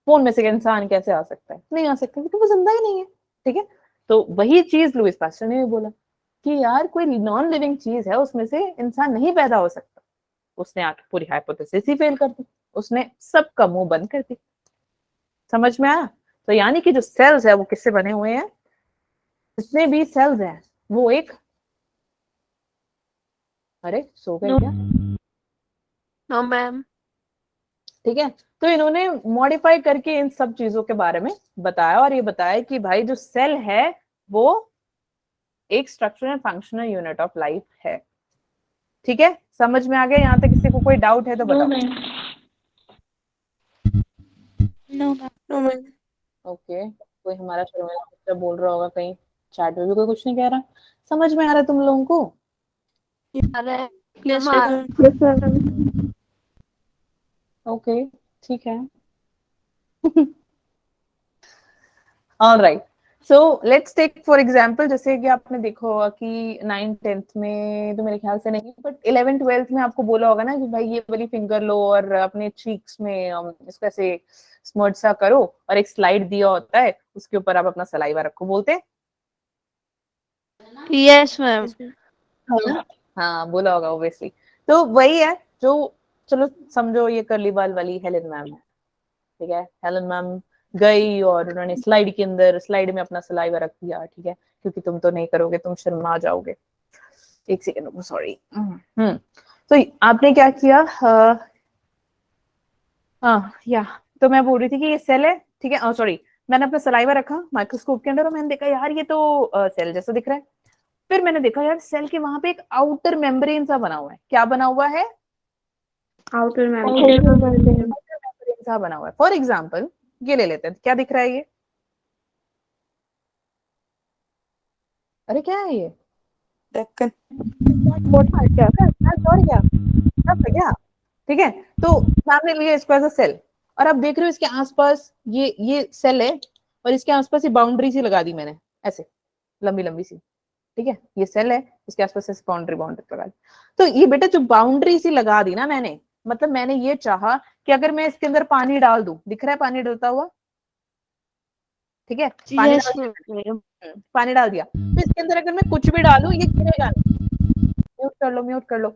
फोन में से इंसान कैसे आ सकता है, नहीं आ सकता, क्योंकि वो जिंदा ही नहीं है। ठीक है। तो वही चीज लुइस पैस्टर ने भी बोला कि यार कोई नॉन लिविंग चीज है उसमें से इंसान नहीं पैदा हो सकता। उसने आके पूरी हाइपोथेसिस ही फेल कर दी, उसने सबका मुंह बंद कर दी। समझ में आया? तो यानी कि जो सेल्स है वो किससे बने हुए हैं, जितने भी सेल्स हैं वो एक, अरे सो गए क्या? No ma'am. ठीक है। तो इन्होंने मॉडिफाई करके इन सब चीजों के बारे में बताया, और ये बताया कि भाई जो सेल है वो एक structural and functional unit of life है। ठीक है, समझ में आ गया? यहाँ तक किसी को कोई डाउट है तो बताओ। No ma'am. ओके, कोई हमारा शर्मिला बच्चा बोल रहा होगा कहीं, चैट में भी कोई कुछ नहीं कह रहा। समझ में आ रहा है तुम लोगों को? यस ओके ठीक है all right. So let's take for example, जैसे कि आपने देखा होगा कि 9th-10th में तो मेरे ख्याल से नहीं, बट 11th-12th में आपको बोला होगा ना कि भाई ये वाली फिंगर लो और अपने चीक्स में इसको ऐसे स्मर्ट सा करो, और एक स्लाइड दिया होता है उसके ऊपर आप अपना सलाइवा रखो, बोलते हैं? Yes ma'am. हाँ बोला होगा ऑब्वियसली। तो वही है जो, चलो समझो ये कर्ली बाल वाली हेलन मैम है, ठीक है। हेलन मैम गई और उन्होंने स्लाइड के अंदर, स्लाइड में अपना सलाइवा रख दिया, ठीक है, क्योंकि तुम तो नहीं करोगे, तुम शर्मा जाओगे। एक सेकेंड, सॉरी। तो आपने क्या किया, या तो मैं बोल रही थी कि ये सेल है, ठीक है, सॉरी, मैंने अपना सलाइवा रखा माइक्रोस्कोप के अंदर और मैंने देखा यार ये तो सेल जैसा दिख रहा है। फिर मैंने देखा यार सेल के वहां पे एक आउटर मेम्ब्रेन सा बना हुआ है। क्या बना हुआ है? Outer membrane. सा बना हुआ है। फॉर एग्जाम्पल ये ले लेते हैं, क्या दिख रहा है ये? अरे क्या है ये? ढक्कन। दौड़ गया, सब गया, ठीक है। तो मैम ने लिया इसको एज अ सेल, और अब देख रहे हो इसके आसपास ये सेल है, और इसके आसपास ये बाउंड्री सी लगा दी मैंने, ऐसे लंबी लंबी सी, ठीक है। ये सेल है, इसके आसपास ऐसे बाउंड्री बाउंड्री लगा दी। तो ये बेटा जो बाउंड्री सी लगा दी ना मैंने, मतलब मैंने ये चाहा कि अगर मैं इसके अंदर पानी डाल दूं, दिख रहा है पानी डलता हुआ, ठीक है, पानी यस डाल मैम। पानी डाल दिया, तो इसके अंदर अगर मैं कुछ भी डालूं ये गिरेगा नहीं। म्यूट कर लो, म्यूट कर लो,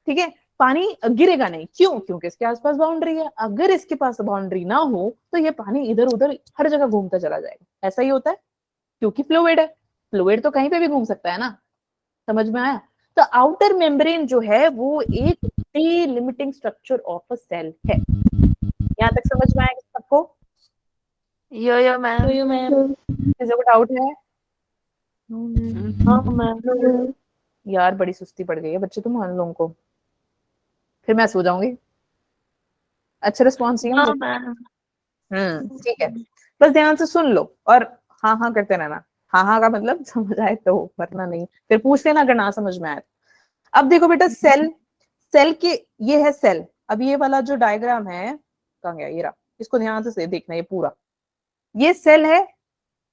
ठीक है। पानी गिरेगा नहीं, क्यों? क्योंकि इसके आसपास बाउंड्री है। अगर इसके पास बाउंड्री ना हो तो ये पानी इधर उधर हर जगह घूमता चला जाएगा। ऐसा ही होता है, क्योंकि फ्लूइड है, फ्लूइड तो कहीं पे भी घूम सकता है ना। समझ में आया? तो आउटर मेम्ब्रेन जो है वो एक delimiting structure of a cell है। यहाँ तक समझ में आया सबको? Yo ma'am. किसी को डाउट है? No ma'am. यार बड़ी सुस्ती पड़ गई है बच्चे, तुम मान लोगों को, फिर मैं सो जाऊंगी। अच्छा रिस्पॉन्स चाहिए नो मुझे। मैम। ठीक है, बस ध्यान से सुन लो और हाँ हाँ करते रहना। हाँ हाँ का मतलब समझ आए तो, वरना नहीं फिर पूछ लेना अगर ना समझ में आए। अब देखो बेटा, सेल, सेल के, ये है सेल। अब ये वाला जो डायग्राम है, कहाँ गया ये रहा, इसको ध्यान से देखना, ये पूरा ये सेल है।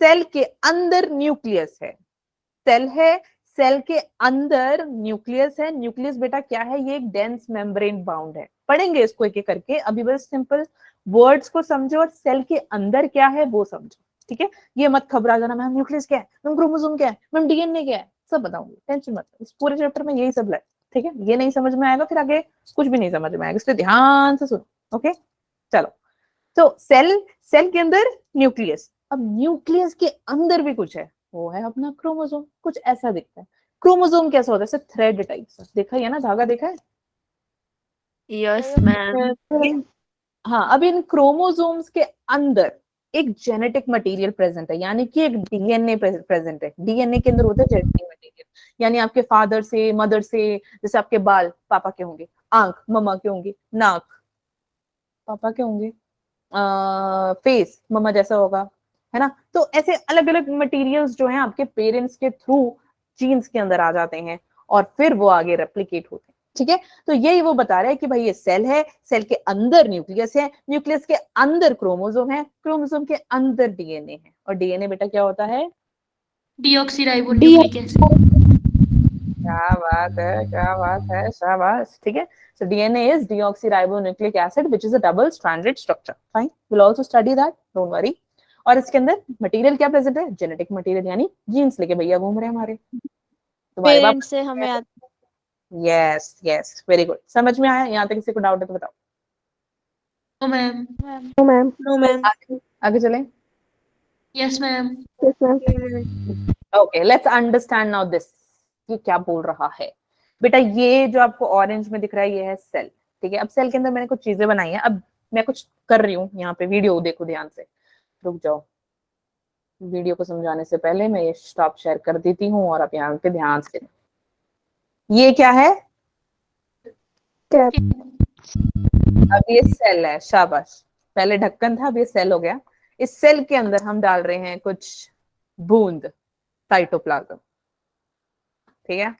सेल के अंदर न्यूक्लियस है, सेल है, सेल के अंदर न्यूक्लियस है। न्यूक्लियस बेटा क्या है? ये एक डेंस मेम्ब्रेन बाउंड है। पढ़ेंगे इसको एक एक करके, अभी बस सिंपल वर्ड्स को समझो और सेल के अंदर क्या है वो समझो, ठीक है। ये मत घबरा जाना मैम न्यूक्लियस क्या है, मैम क्रोमोसोम क्या है, मैम डीएनए क्या है, सब बताऊंगी, टेंशन मत। इस पूरे चैप्टर में यही सब है, ठीक है। ये नहीं समझ में आएगा फिर आगे कुछ भी नहीं समझ में आएगा, इसलिए ध्यान से सुनो, ओके। चलो, तो सेल, सेल के अंदर न्यूक्लियस। अब न्यूक्लियस के अंदर भी कुछ है, वो है अपना क्रोमोसोम। कुछ ऐसा दिखता है। क्रोमोसोम कैसा होता है? ऐसे थ्रेड टाइप सा, देखा ही है ना, धागा देखा है? Yes ma'am. हाँ, अब इन क्रोमोसोम्स के अंदर एक जेनेटिक मटेरियल प्रेजेंट है, यानी कि एक डीएनए प्रेजेंट है। डीएनए के अंदर होता है जेनेटिक मटेरियल, यानी आपके फादर से, मदर से, जैसे आपके बाल पापा के होंगे, आंख मम्मा के होंगे, नाक पापा के होंगे, फेस मम्मा जैसा होगा, है ना। तो ऐसे अलग अलग मटेरियल्स जो हैं आपके पेरेंट्स के थ्रू जीन्स के अंदर आ जाते हैं और फिर वो आगे रेप्लिकेट होते हैं, ठीक है। तो यही वो बता रहा है कि भाई ये सेल है, सेल के अंदर न्यूक्लियस है, न्यूक्लियस के अंदर क्रोमोसोम है, क्रोमोसोम के अंदर डीएनए है। और डीएनए बेटा क्या होता है? Deoxyribonucleic acid. क्या बात है, क्या बात है, शाबाश, ठीक है। So DNA is deoxyribonucleic acid, which is a double-stranded structure. Fine, we'll also study that. Don't worry. और इसके अंदर मटेरियल क्या प्रेजेंट है? जेनेटिक मटेरियल, यानी जीन्स लेके भैया घूम रहे हैं हमारे, तुम्हारे बाप। पेरेंट्स से हमें यस यस, वेरी गुड, समझ में आया? यहाँ तक किसी को डाउट है तो बताओ। No ma'am. No ma'am. आगे चलें। Yes ma'am. Okay, let's understand now this, ये क्या बोल रहा है बेटा। ये जो आपको ऑरेंज में दिख रहा है ये है सेल, ठीक है। अब सेल के अंदर मैंने कुछ चीजें बनाई हैं, अब मैं कुछ कर रही हूँ यहाँ पे, वीडियो देखो ध्यान से, रुक जाओ। वीडियो को समझाने से पहले मैं ये स्टॉप शेयर कर देती हूँ और आप यहाँ पे ध्यान से, ये क्या है? अब ये सेल है, शाबाश। पहले ढक्कन था, अब ये सेल हो गया। इस सेल के अंदर हम डाल रहे हैं कुछ बूंद साइटोप्लाज्म, ठीक है।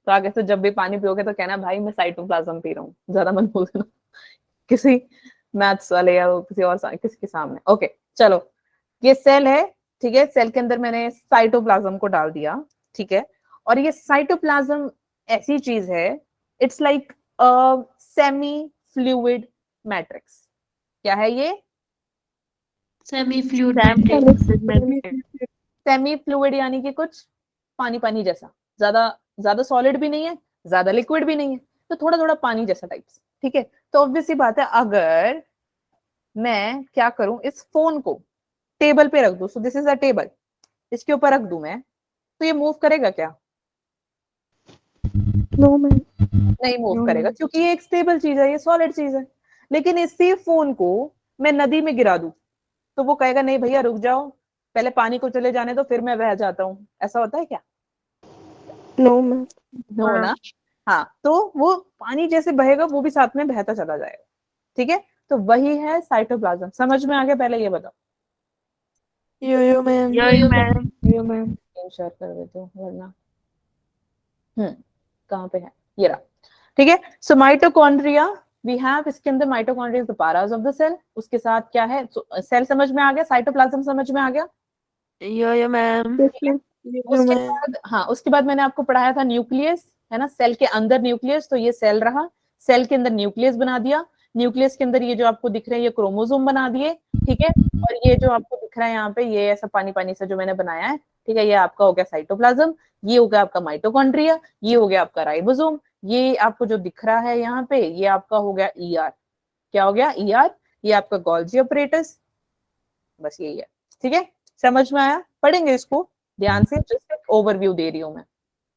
तो आगे से जब भी पानी पियोगे तो कहना भाई मैं साइटोप्लाज्म पी रहा हूँ, ज्यादा मत बोल देना किसी मैथ्स वाले या किसी और किसी के सामने। ओके चलो, ये सेल है, ठीक है। सेल के अंदर मैंने साइटोप्लाज्म को डाल दिया, ठीक है। और ये साइटोप्लाज्म ऐसी चीज है, it's like semi fluid matrix. क्या है ये? Semi fluid matrix. Semi fluid यानी कि कुछ पानी पानी जैसा, ज्यादा ज्यादा सॉलिड भी नहीं है, ज्यादा लिक्विड भी नहीं है, तो थोड़ा थोड़ा पानी जैसा टाइप्स, ठीक है। तो ऑब्वियस सी बात है, अगर मैं क्या करूं, इस फोन को टेबल पे रख दूं, so this is a table, इसके ऊपर रख दूं मैं, तो ये मूव करेगा क्या? No ma'am. नहीं मूव करेगा, क्योंकि ये एक स्टेबल चीज है, ये सॉलिड चीज है। लेकिन इसी फोन को मैं नदी में गिरा दूं तो वो कहेगा नहीं भैया रुक जाओ, पहले पानी को चले जाने दो फिर मैं बह जाता हूँ। ऐसा होता है क्या? No ma'am. नो ना। हाँ, तो वो पानी जैसे बहेगा वो भी साथ में बहता चला जाएगा, ठीक है। तो वही है साइटोप्लाज्म। समझ में आ गया? पहले ये बताओ। यो ma'am. Yo ma'am. Yo ma'am. Share कर देते हो वरना। कहाँ पे है, ये रहा, ठीक है। सो माइटोकॉन्ड्रिया वी हैव, इसके अंदर mitochondria is the powerhouse of the cell, उसके साथ क्या है, सेल समझ में आ गया, साइटोप्लाज्म समझ में आ गया। यो मैम। Yes, ma'am. उसके बाद, हाँ, उसके बाद मैंने आपको पढ़ाया था न्यूक्लियस, है ना, सेल के अंदर न्यूक्लियस, तो ये सेल रहा, सेल के अंदर न्यूक्लियस बना दिया, न्यूक्लियस के अंदर ये जो आपको दिख रहे हैं ये क्रोमोसोम बना दिए, ठीक है। और ये जो आपको दिख रहा है यहाँ पे, ये ऐसा पानी पानी से जो मैंने बनाया है, ठीक है, ये आपका हो गया साइटोप्लाज्म, ये हो गया आपका माइटोकॉन्ड्रिया, ये हो गया आपका राइबोसोम, ये आपको जो दिख रहा है यहाँ पे, ये आपका हो गया ईआर, क्या हो गया, ईआर, ये आपका गोल्जी अपरेटस, बस यही है, ठीक है। समझ में आया, पढ़ेंगे इसको ध्यान से, जस्ट एक ओवरव्यू दे रही हूं मैं,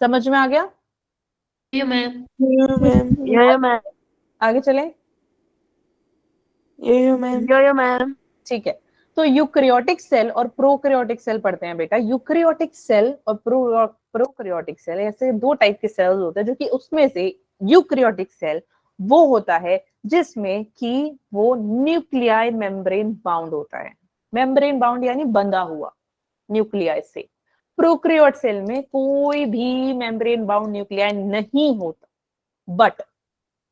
समझ में आ गया। यो मैम। ma'am. यो मैम। आगे चले, Yo, ma'am. यो मैम। ठीक है। तो यूकैरियोटिक सेल और प्रोकैरियोटिक सेल पढ़ते हैं बेटा। यूकैरियोटिक सेल और प्रोकैरियोटिक सेल, ऐसे दो टाइप के सेल्स होते हैं, जो कि उसमें से यूकैरियोटिक सेल वो होता है जिसमें कि वो न्यूक्लियाई मेम्ब्रेन बाउंड होता है, मेम्ब्रेन बाउंड यानी बंधा हुआ न्यूक्लियाई से। प्रोकैरियोट सेल में कोई भी मेम्ब्रेन बाउंड न्यूक्लियाई नहीं होता, बट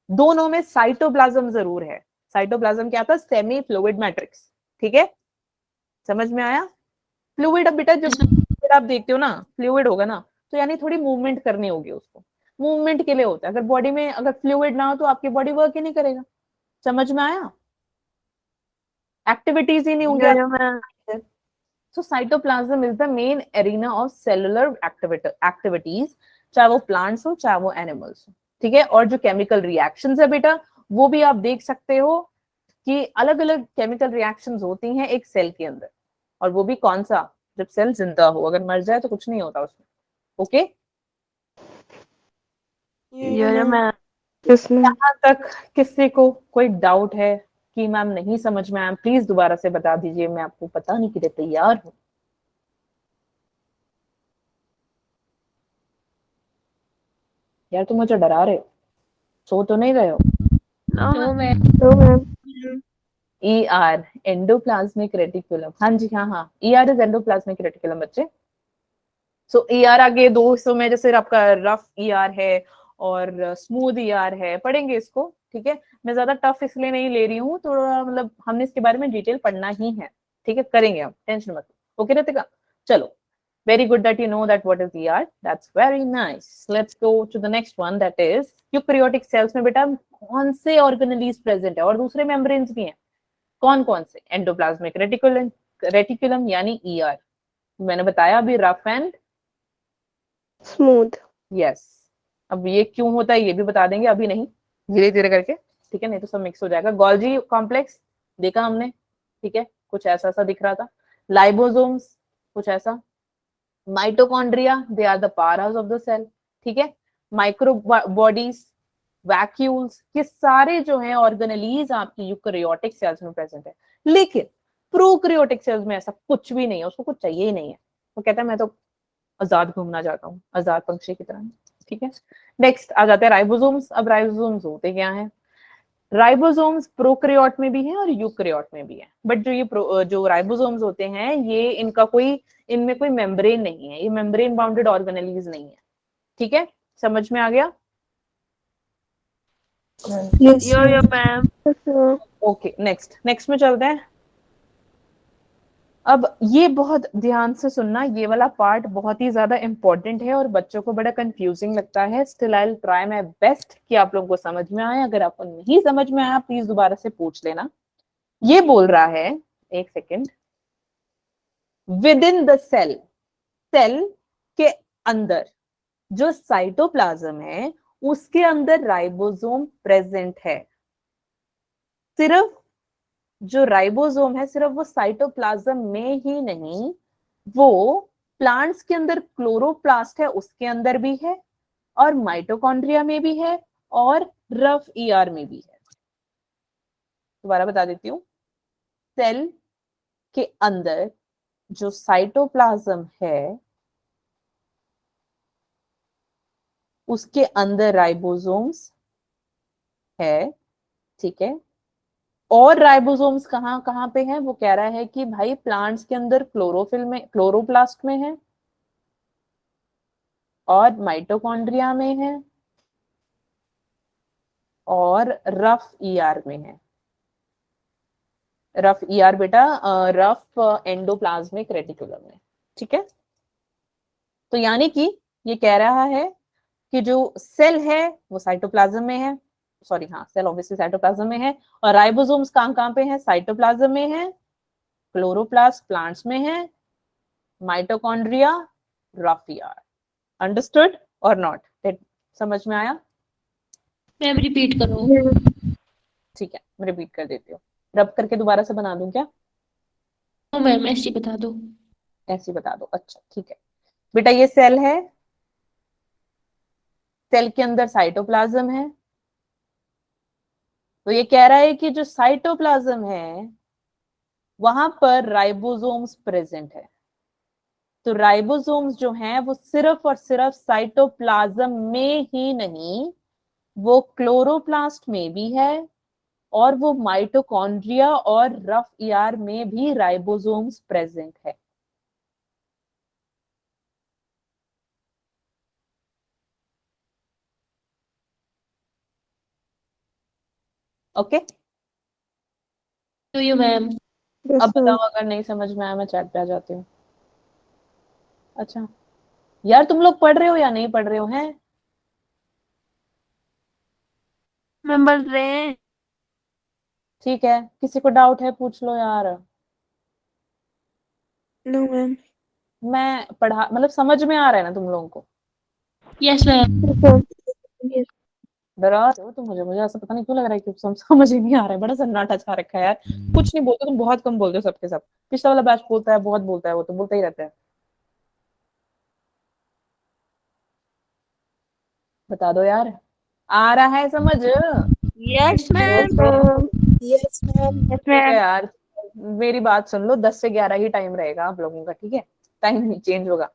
दोनों में साइटोप्लाज्म जरूर है। साइटोप्लाज्म क्या था, सेमी फ्लूइड मैट्रिक्स, ठीक है, समझ में आया। फ्लूइड, अब बेटा जब आप देखते हो ना फ्लूइड होगा ना, तो यानी थोड़ी मूवमेंट करनी होगी उसको, मूवमेंट के लिए होता है। अगर बॉडी में अगर फ्लूइड ना हो तो आपकी बॉडी वर्क ही नहीं करेगा, समझ में आया, एक्टिविटीज ही नहीं होंगी। यो ma'am. So cytoplasm is the main arena of cellular activities, चाहे वो प्लांट्स हो चाहे वो एनिमल्स हो, ठीक है। और जो केमिकल रिएक्शंस है बेटा, वो भी आप देख सकते हो कि अलग अलग केमिकल रिएक्शंस होती हैं एक सेल के अंदर, और वो भी कौन सा, जब सेल जिंदा हो, अगर मर जाए तो कुछ नहीं होता उसमें, ओके। यो मैम। Yes, ma'am. यहाँ तक किसी को कोई डाउट है कि मैम नहीं समझ में आया, प्लीज दोबारा से बता दीजिए, मैं आपको बताने के लिए तैयार हूँ। यार तुम मुझे डरा रहे हो, सो तो नहीं रहे हो। No ma'am. No, ma'am. ER endoplasmic reticulum, हाँ जी, हाँ हाँ, ER इज एंडोप्लाज्मिक रेटिकुलम बच्चे। सो ER आगे दो हिस्सों में, जैसे आपका रफ ER है और स्मूथ ER है, पढ़ेंगे इसको, ठीक है। मैं ज्यादा टफ इसलिए नहीं ले रही हूँ, थोड़ा मतलब हमने इसके बारे में डिटेल पढ़ना ही है, ठीक है, करेंगे हम, टेंशन मत, ओके रितिका। चलो, very good that you know that what is ER, that's very nice. Let's go to the next one, that is eukaryotic cells में बेटा कौन से ऑर्गेनेलीज प्रेजेंट है, और दूसरे मेम्ब्रेन्स भी हैं, कौन कौन से, एंडोप्लाज्मिक रेटिकुलम यानी ER, मैंने बताया अभी, रफ एंड Smooth. यस। अब ये क्यों होता है ये भी बता देंगे, अभी नहीं, धीरे धीरे करके, ठीक है, नहीं तो सब मिक्स हो जाएगा। गोल्जी कॉम्प्लेक्स देखा हमने, ठीक है, कुछ ऐसा सा दिख रहा था, लाइबोसोम्स कुछ ऐसा, mitochondria they are the powerhouse of the cell, ठीक है, माइक्रो बॉडीज, वैक्यूल्स, ये सारे जो हैं ऑर्गेनेलीज आपकी यूकैरियोटिक सेल्स में प्रेजेंट है। लेकिन प्रोकैरियोटिक सेल्स में ऐसा कुछ भी नहीं है, उसको कुछ चाहिए ही नहीं है, वो कहता है मैं तो आजाद घूमना चाहता हूँ, आजाद पंछी की तरह, ठीक है। नेक्स्ट आ जाते हैं राइबोसोम्स। अब राइबोसोम्स होते क्या हैं, राइबोसोम्स प्रोकैरियोट में भी है और यूकैरियोट में भी है, बट जो ये जो राइबोसोम्स होते हैं, ये इनका कोई, इनमें कोई मेम्ब्रेन नहीं है, ये मेम्ब्रेन बाउंडेड ऑर्गेनेलीज नहीं है, ठीक है, समझ में आ गया। Yes, यो मैम। ओके, नेक्स्ट में चलते हैं। अब ये बहुत ध्यान से सुनना, ये वाला पार्ट बहुत ही ज्यादा इंपॉर्टेंट है और बच्चों को बड़ा कंफ्यूजिंग लगता है, still I will try my best कि आप लोगों को समझ में आए। अगर आपको नहीं समझ में आया प्लीज दोबारा से पूछ लेना। ये बोल रहा है, एक second, within the cell, cell के अंदर जो साइटोप्लाज्म है उसके अंदर राइबोसोम प्रेजेंट है। सिर्फ जो राइबोसोम है, सिर्फ वो साइटोप्लाज्म में ही नहीं, वो प्लांट्स के अंदर क्लोरोप्लास्ट है उसके अंदर भी है, और माइटोकॉन्ड्रिया में भी है, और रफ ER में भी है। दोबारा बता देती हूँ, सेल के अंदर जो साइटोप्लाज्म है उसके अंदर राइबोसोम्स है, ठीक है। और राइबोसोम्स कहाँ कहाँ पे हैं, वो कह रहा है कि भाई प्लांट्स के अंदर क्लोरोफिल में, क्लोरोप्लास्ट में है, और माइटोकॉन्ड्रिया में है, और रफ ईआर में है। रफ ईआर बेटा रफ एंडोप्लाज्मिक रेटिकुलम में, ठीक है। तो यानी कि ये कह रहा है कि जो सेल है वो साइटोप्लाज्म में है, सॉरी हाँ सेल ऑब्वियसली साइटोप्लाज्म में है, और राइबोसोम्स कहाँ पे है, साइटोप्लाज्म में है, क्लोरोप्लास्ट प्लांट्स में है, माइटोकॉन्ड्रिया, रफ ईआर। अंडरस्टूड और नॉट? समझ में आया? मैम रिपीट करो। ठीक है मैं रिपीट कर देती हूँ। रब करके दोबारा से बना दूं क्या? नो मैम ऐसे बता दो। ऐसे बता दो, अच्छा ठीक है। बेटा ये सेल है, सेल के अंदर साइटोप्लाज्म है। तो ये कह रहा है कि जो साइटोप्लाज्म है वहां पर राइबोसोम्स प्रेजेंट है। तो राइबोसोम्स जो हैं वो सिर्फ और सिर्फ साइटोप्लाज्म में ही नहीं, वो क्लोरोप्लास्ट में भी है, और वो माइटोकॉन्ड्रिया और रफ ईआर में भी राइबोसोम्स प्रेजेंट है। Okay to you ma'am. Yes, अब ma'am. बताओ अगर नहीं समझ में आया मैं चैट पे आ जाती हूँ। अच्छा यार तुम लोग पढ़ रहे हो या नहीं पढ़ रहे हो हैं? मैम बोल रहे हैं। ठीक है, किसी को डाउट है पूछ लो यार। No, ma'am. मैं पढ़ा मतलब समझ में आ रहा है ना तुम लोगों को? Yes ma'am. Yes, ma'am. Yes. डरा रहे हो तुम मुझे, मुझे ऐसा पता नहीं क्यों लग रहा है कि समझ ही नहीं आ रहा है। बड़ा सन्नाटा छा रखा है यार, कुछ नहीं बोलते तुम, बहुत कम बोलते हो सबके सब। पिछला वाला बैच बोलता है, बहुत बोलता है, वो तो बोलता ही रहता है। बता दो यार, आ रहा है समझ? Yes Yes, ma'am. ma'am. Yes ठीक है मैम। यार, मेरी बात सुन लो, 10 से 11 ही टाइम रहेगा आप लोगों का, ठीक है? टाइम नहीं चेंज होगा,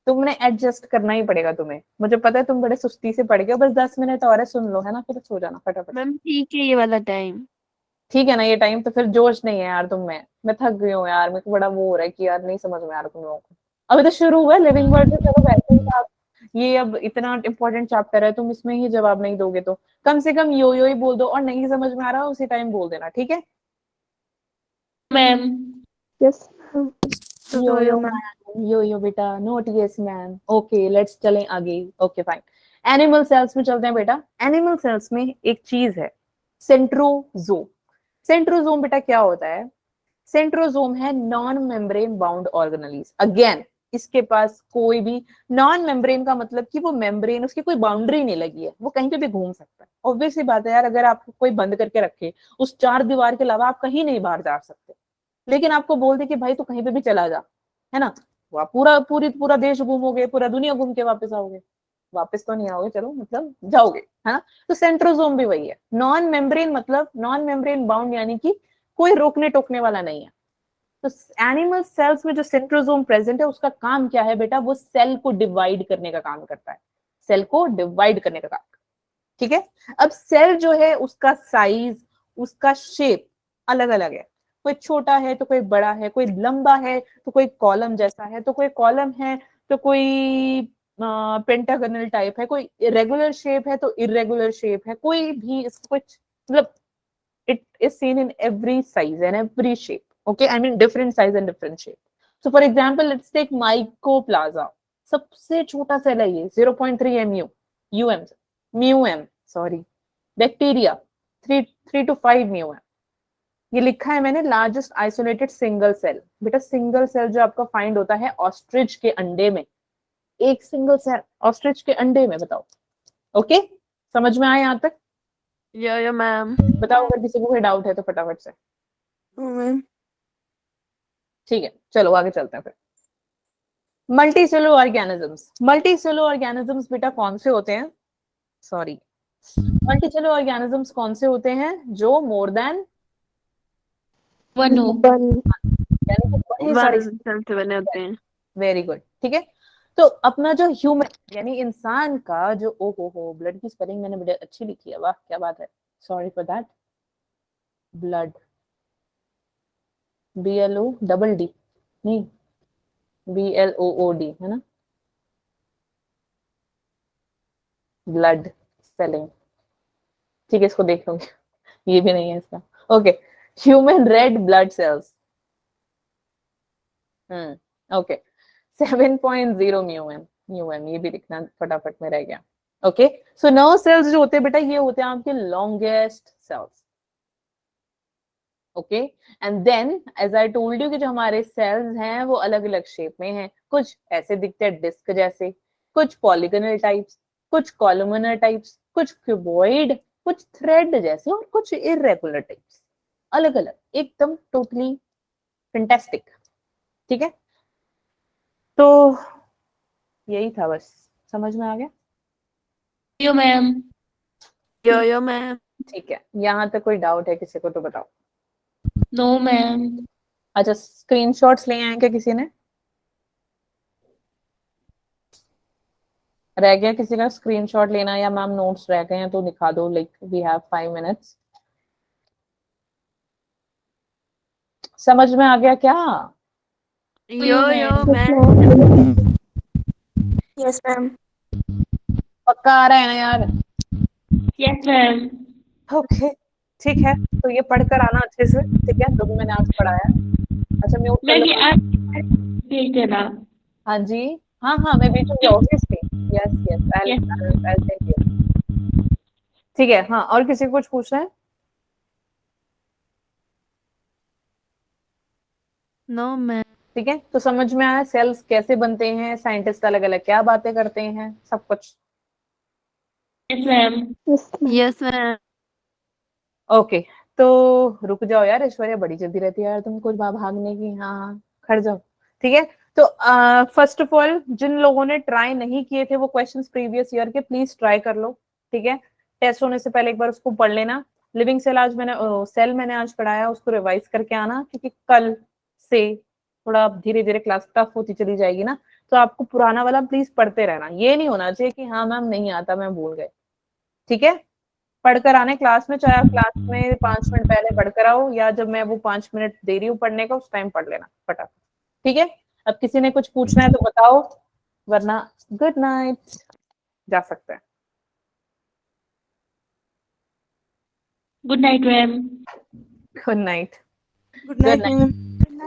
तुमने एडजस्ट करना ही पड़ेगा तुम्हें। मुझे पता है तुम बड़े सुस्ती से पढ़ गए हो, बस 10 मिनट और है, सुन लो है ना, फिर सो जाना फटाफट। मैम ठीक है ये वाला टाइम। ठीक है ना ये टाइम? तो फिर जोश नहीं है यार तुम में। मैं थक गई हूँ यार, मेरे को बड़ा वो हो रहा है कि यार नहीं समझ में आ रहा तुम लोगों को। अभी तो शुरू हुआ है लिविंग वर्ड से, चलो वैसे ही आप, ये अब इतना इंपॉर्टेंट चैप्टर है, तुम इसमें ही जवाब नहीं दोगे तो कम से कम यो ही बोल दो, और नहीं समझ में आ रहा उसी टाइम बोल देना, ठीक है? मैम। Yes, ma'am. यो यो यो मैम। यो यो बेटा, note yes ma'am. Okay let's चलें आगे। ओके फाइन, एनिमल सेल्स में चलते हैं बेटा। एनिमल सेल्स में एक चीज है, सेंट्रोजोम। सेंट्रोजोम बेटा क्या होता है? सेंट्रोजोम है non membrane bound organelles. Again इसके पास कोई भी, नॉन मेम्ब्रेन का मतलब कि वो मेम्ब्रेन, उसकी कोई बाउंड्री नहीं लगी है, वो कहीं पे भी घूम सकता है। ऑब्वियसली बात है यार, अगर आपको कोई बंद करके रखे उस 4 दीवार के अलावा, आप कहीं नहीं बाहर जा सकते। लेकिन आपको बोल दे कि भाई तू कहीं पे भी चला जा, है ना, वो आप पूरा देश घूमोगे, पूरा दुनिया घूम के वापस आओगे। वापस तो नहीं आओगे, चलो मतलब जाओगे, है ना। तो सेंट्रोजोम भी वही है, नॉन मेम्ब्रेन, मतलब नॉन मेम्ब्रेन बाउंड, यानी कि कोई रोकने टोकने वाला नहीं है। तो एनिमल सेल्स में जो सेंट्रोजोम प्रेजेंट है उसका काम क्या है बेटा? वो सेल को डिवाइड करने का काम करता है, सेल को डिवाइड करने का काम, ठीक है। अब सेल जो है उसका साइज, उसका शेप अलग अलग है। कोई छोटा है तो कोई बड़ा है, कोई लंबा है तो कोई कॉलम जैसा है, तो कोई कॉलम है तो कोई पेंटागनल टाइप है, कोई इरेगुलर शेप है तो इरेगुलर शेप है, कोई भी इसको कुछ मतलब it is seen in every size and every shape. Okay, I mean different size and different shape. So for example, let's take mycoplasma. सबसे छोटा सेल है ये, 0.3 mu, um, sorry, bacteria 3 to 5 mu है। ये लिखा है मैंने, लार्जेस्ट आइसोलेटेड सिंगल सेल। बेटा सिंगल सेल जो आपका फाइंड होता है ऑस्ट्रिच के अंडे में, एक सिंगल सेल ऑस्ट्रिच के अंडे में, बताओ। ओके समझ में आया यहाँ तक? यो मैम। बताओ अगर किसी को कोई डाउट है तो फटाफट से। No, ma'am. ठीक है चलो आगे चलते हैं फिर। मल्टीसेलुलर ऑर्गेनिजम्स, मल्टीसेलुलर ऑर्गेनिजम्स बेटा कौन से होते हैं? सॉरी, मल्टीसेलुलर ऑर्गेनिजम्स कौन से होते हैं जो मोर देन वन हो। One. यानी कि बड़ी सारी, वन सेल से बने होते हैं। वेरी गुड, ठीक है। तो अपना जो ह्यूमन यानी इंसान का जो, ओ हो ब्लड की स्पेलिंग मैंने बड़ी अच्छी लिखी है, वाह क्या बात है, sorry for that. Blood, BLODD नहीं, BLOOD है ना, ब्लड स्पेलिंग। ठीक है, इसको देख लूंगी, ये भी नहीं है इसका। Okay, human red blood cells. Okay, 7.0 म्यूएम, ये भी लिखना फटाफट में रह गया। ओके, सो नर्व सेल्स जो होते हैं बेटा, ये होते हैं आपके longest cells. Okay, and then as I told you कि जो हमारे सेल्स हैं वो अलग अलग शेप में हैं, कुछ ऐसे दिखते हैं डिस्क जैसे, कुछ पॉलीगोनल टाइप्स, कुछ कॉलमनर टाइप्स, कुछ क्यूबॉइड, कुछ थ्रेड जैसे, और कुछ इररेगुलर टाइप्स, अलग अलग, एकदम टोटली फैंटास्टिक। ठीक है, तो यही था बस, समझ में आ गया? यो मैम। Yo ma'am. ठीक है, यहाँ तक कोई डाउट है किसी को तो बताओ। No ma'am. अच्छा, स्क्रीनशॉट्स ले आए क्या किसी ने? रह गया किसी का स्क्रीनशॉट लेना, या मैम नोट्स रह गए हैं तो दिखा दो, लाइक वी हैव 5 मिनट्स। समझ में आ गया क्या? यो मैम। Yes ma'am. पक्का आ रहा है ना यार? Yes ma'am. ओके, ठीक है, तो ये पढ़कर आना अच्छे से, ठीक है, जो भी मैंने आज पढ़ाया। अच्छा, म्यूट कर मैम लो। ये आप भेज देना। हाँ जी, हाँ हाँ, मैं भेजूंगी obviously. Yes yes, Yes. I'll send you। ठीक है, हाँ, और किसी को कुछ पूछना है? No ma'am. ठीक है, तो समझ में आया सेल्स कैसे बनते हैं, साइंटिस्ट अलग अलग क्या बातें करते हैं, सब कुछ। Yes ma'am. Yes ma'am. Okay, तो रुक जाओ यार, ऐश्वर्या बड़ी जल्दी रहती है यार, तुम कुछ भागने की, हाँ हाँ, खड़ जाओ। ठीक है, तो फर्स्ट ऑफ ऑल जिन लोगों ने ट्राई नहीं किए थे वो क्वेश्चंस प्रीवियस ईयर के प्लीज ट्राई कर लो। ठीक है, टेस्ट होने से पहले एक बार उसको पढ़ लेना। लिविंग सेल आज मैंने सेल मैंने आज पढ़ाया, उसको रिवाइज करके आना, क्योंकि कल से थोड़ा धीरे धीरे क्लास टफ होती चली जाएगी ना, तो आपको पुराना वाला प्लीज पढ़ते रहना। ये नहीं होना चाहिए कि हाँ मैम नहीं आता, मैं भूल गए। ठीक है, पढ़कर आने क्लास में, चाहे आप क्लास में 5 मिनट पहले पढ़कर आओ, या जब मैं वो 5 मिनट दे रही हूँ पढ़ने का उस टाइम पढ़ लेना फटाफट। ठीक है, अब किसी ने कुछ पूछना है तो बताओ, वरना गुड नाइट, जा सकते हैं। Good night ma'am. Good night. Good night ma'am.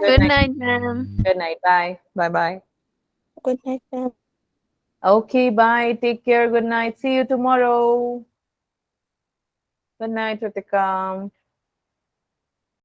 Good night. Night ma'am. Good night, bye bye bye. Good night ma'am. Okay, bye, take care, good night, see you tomorrow. Good night, Ritika.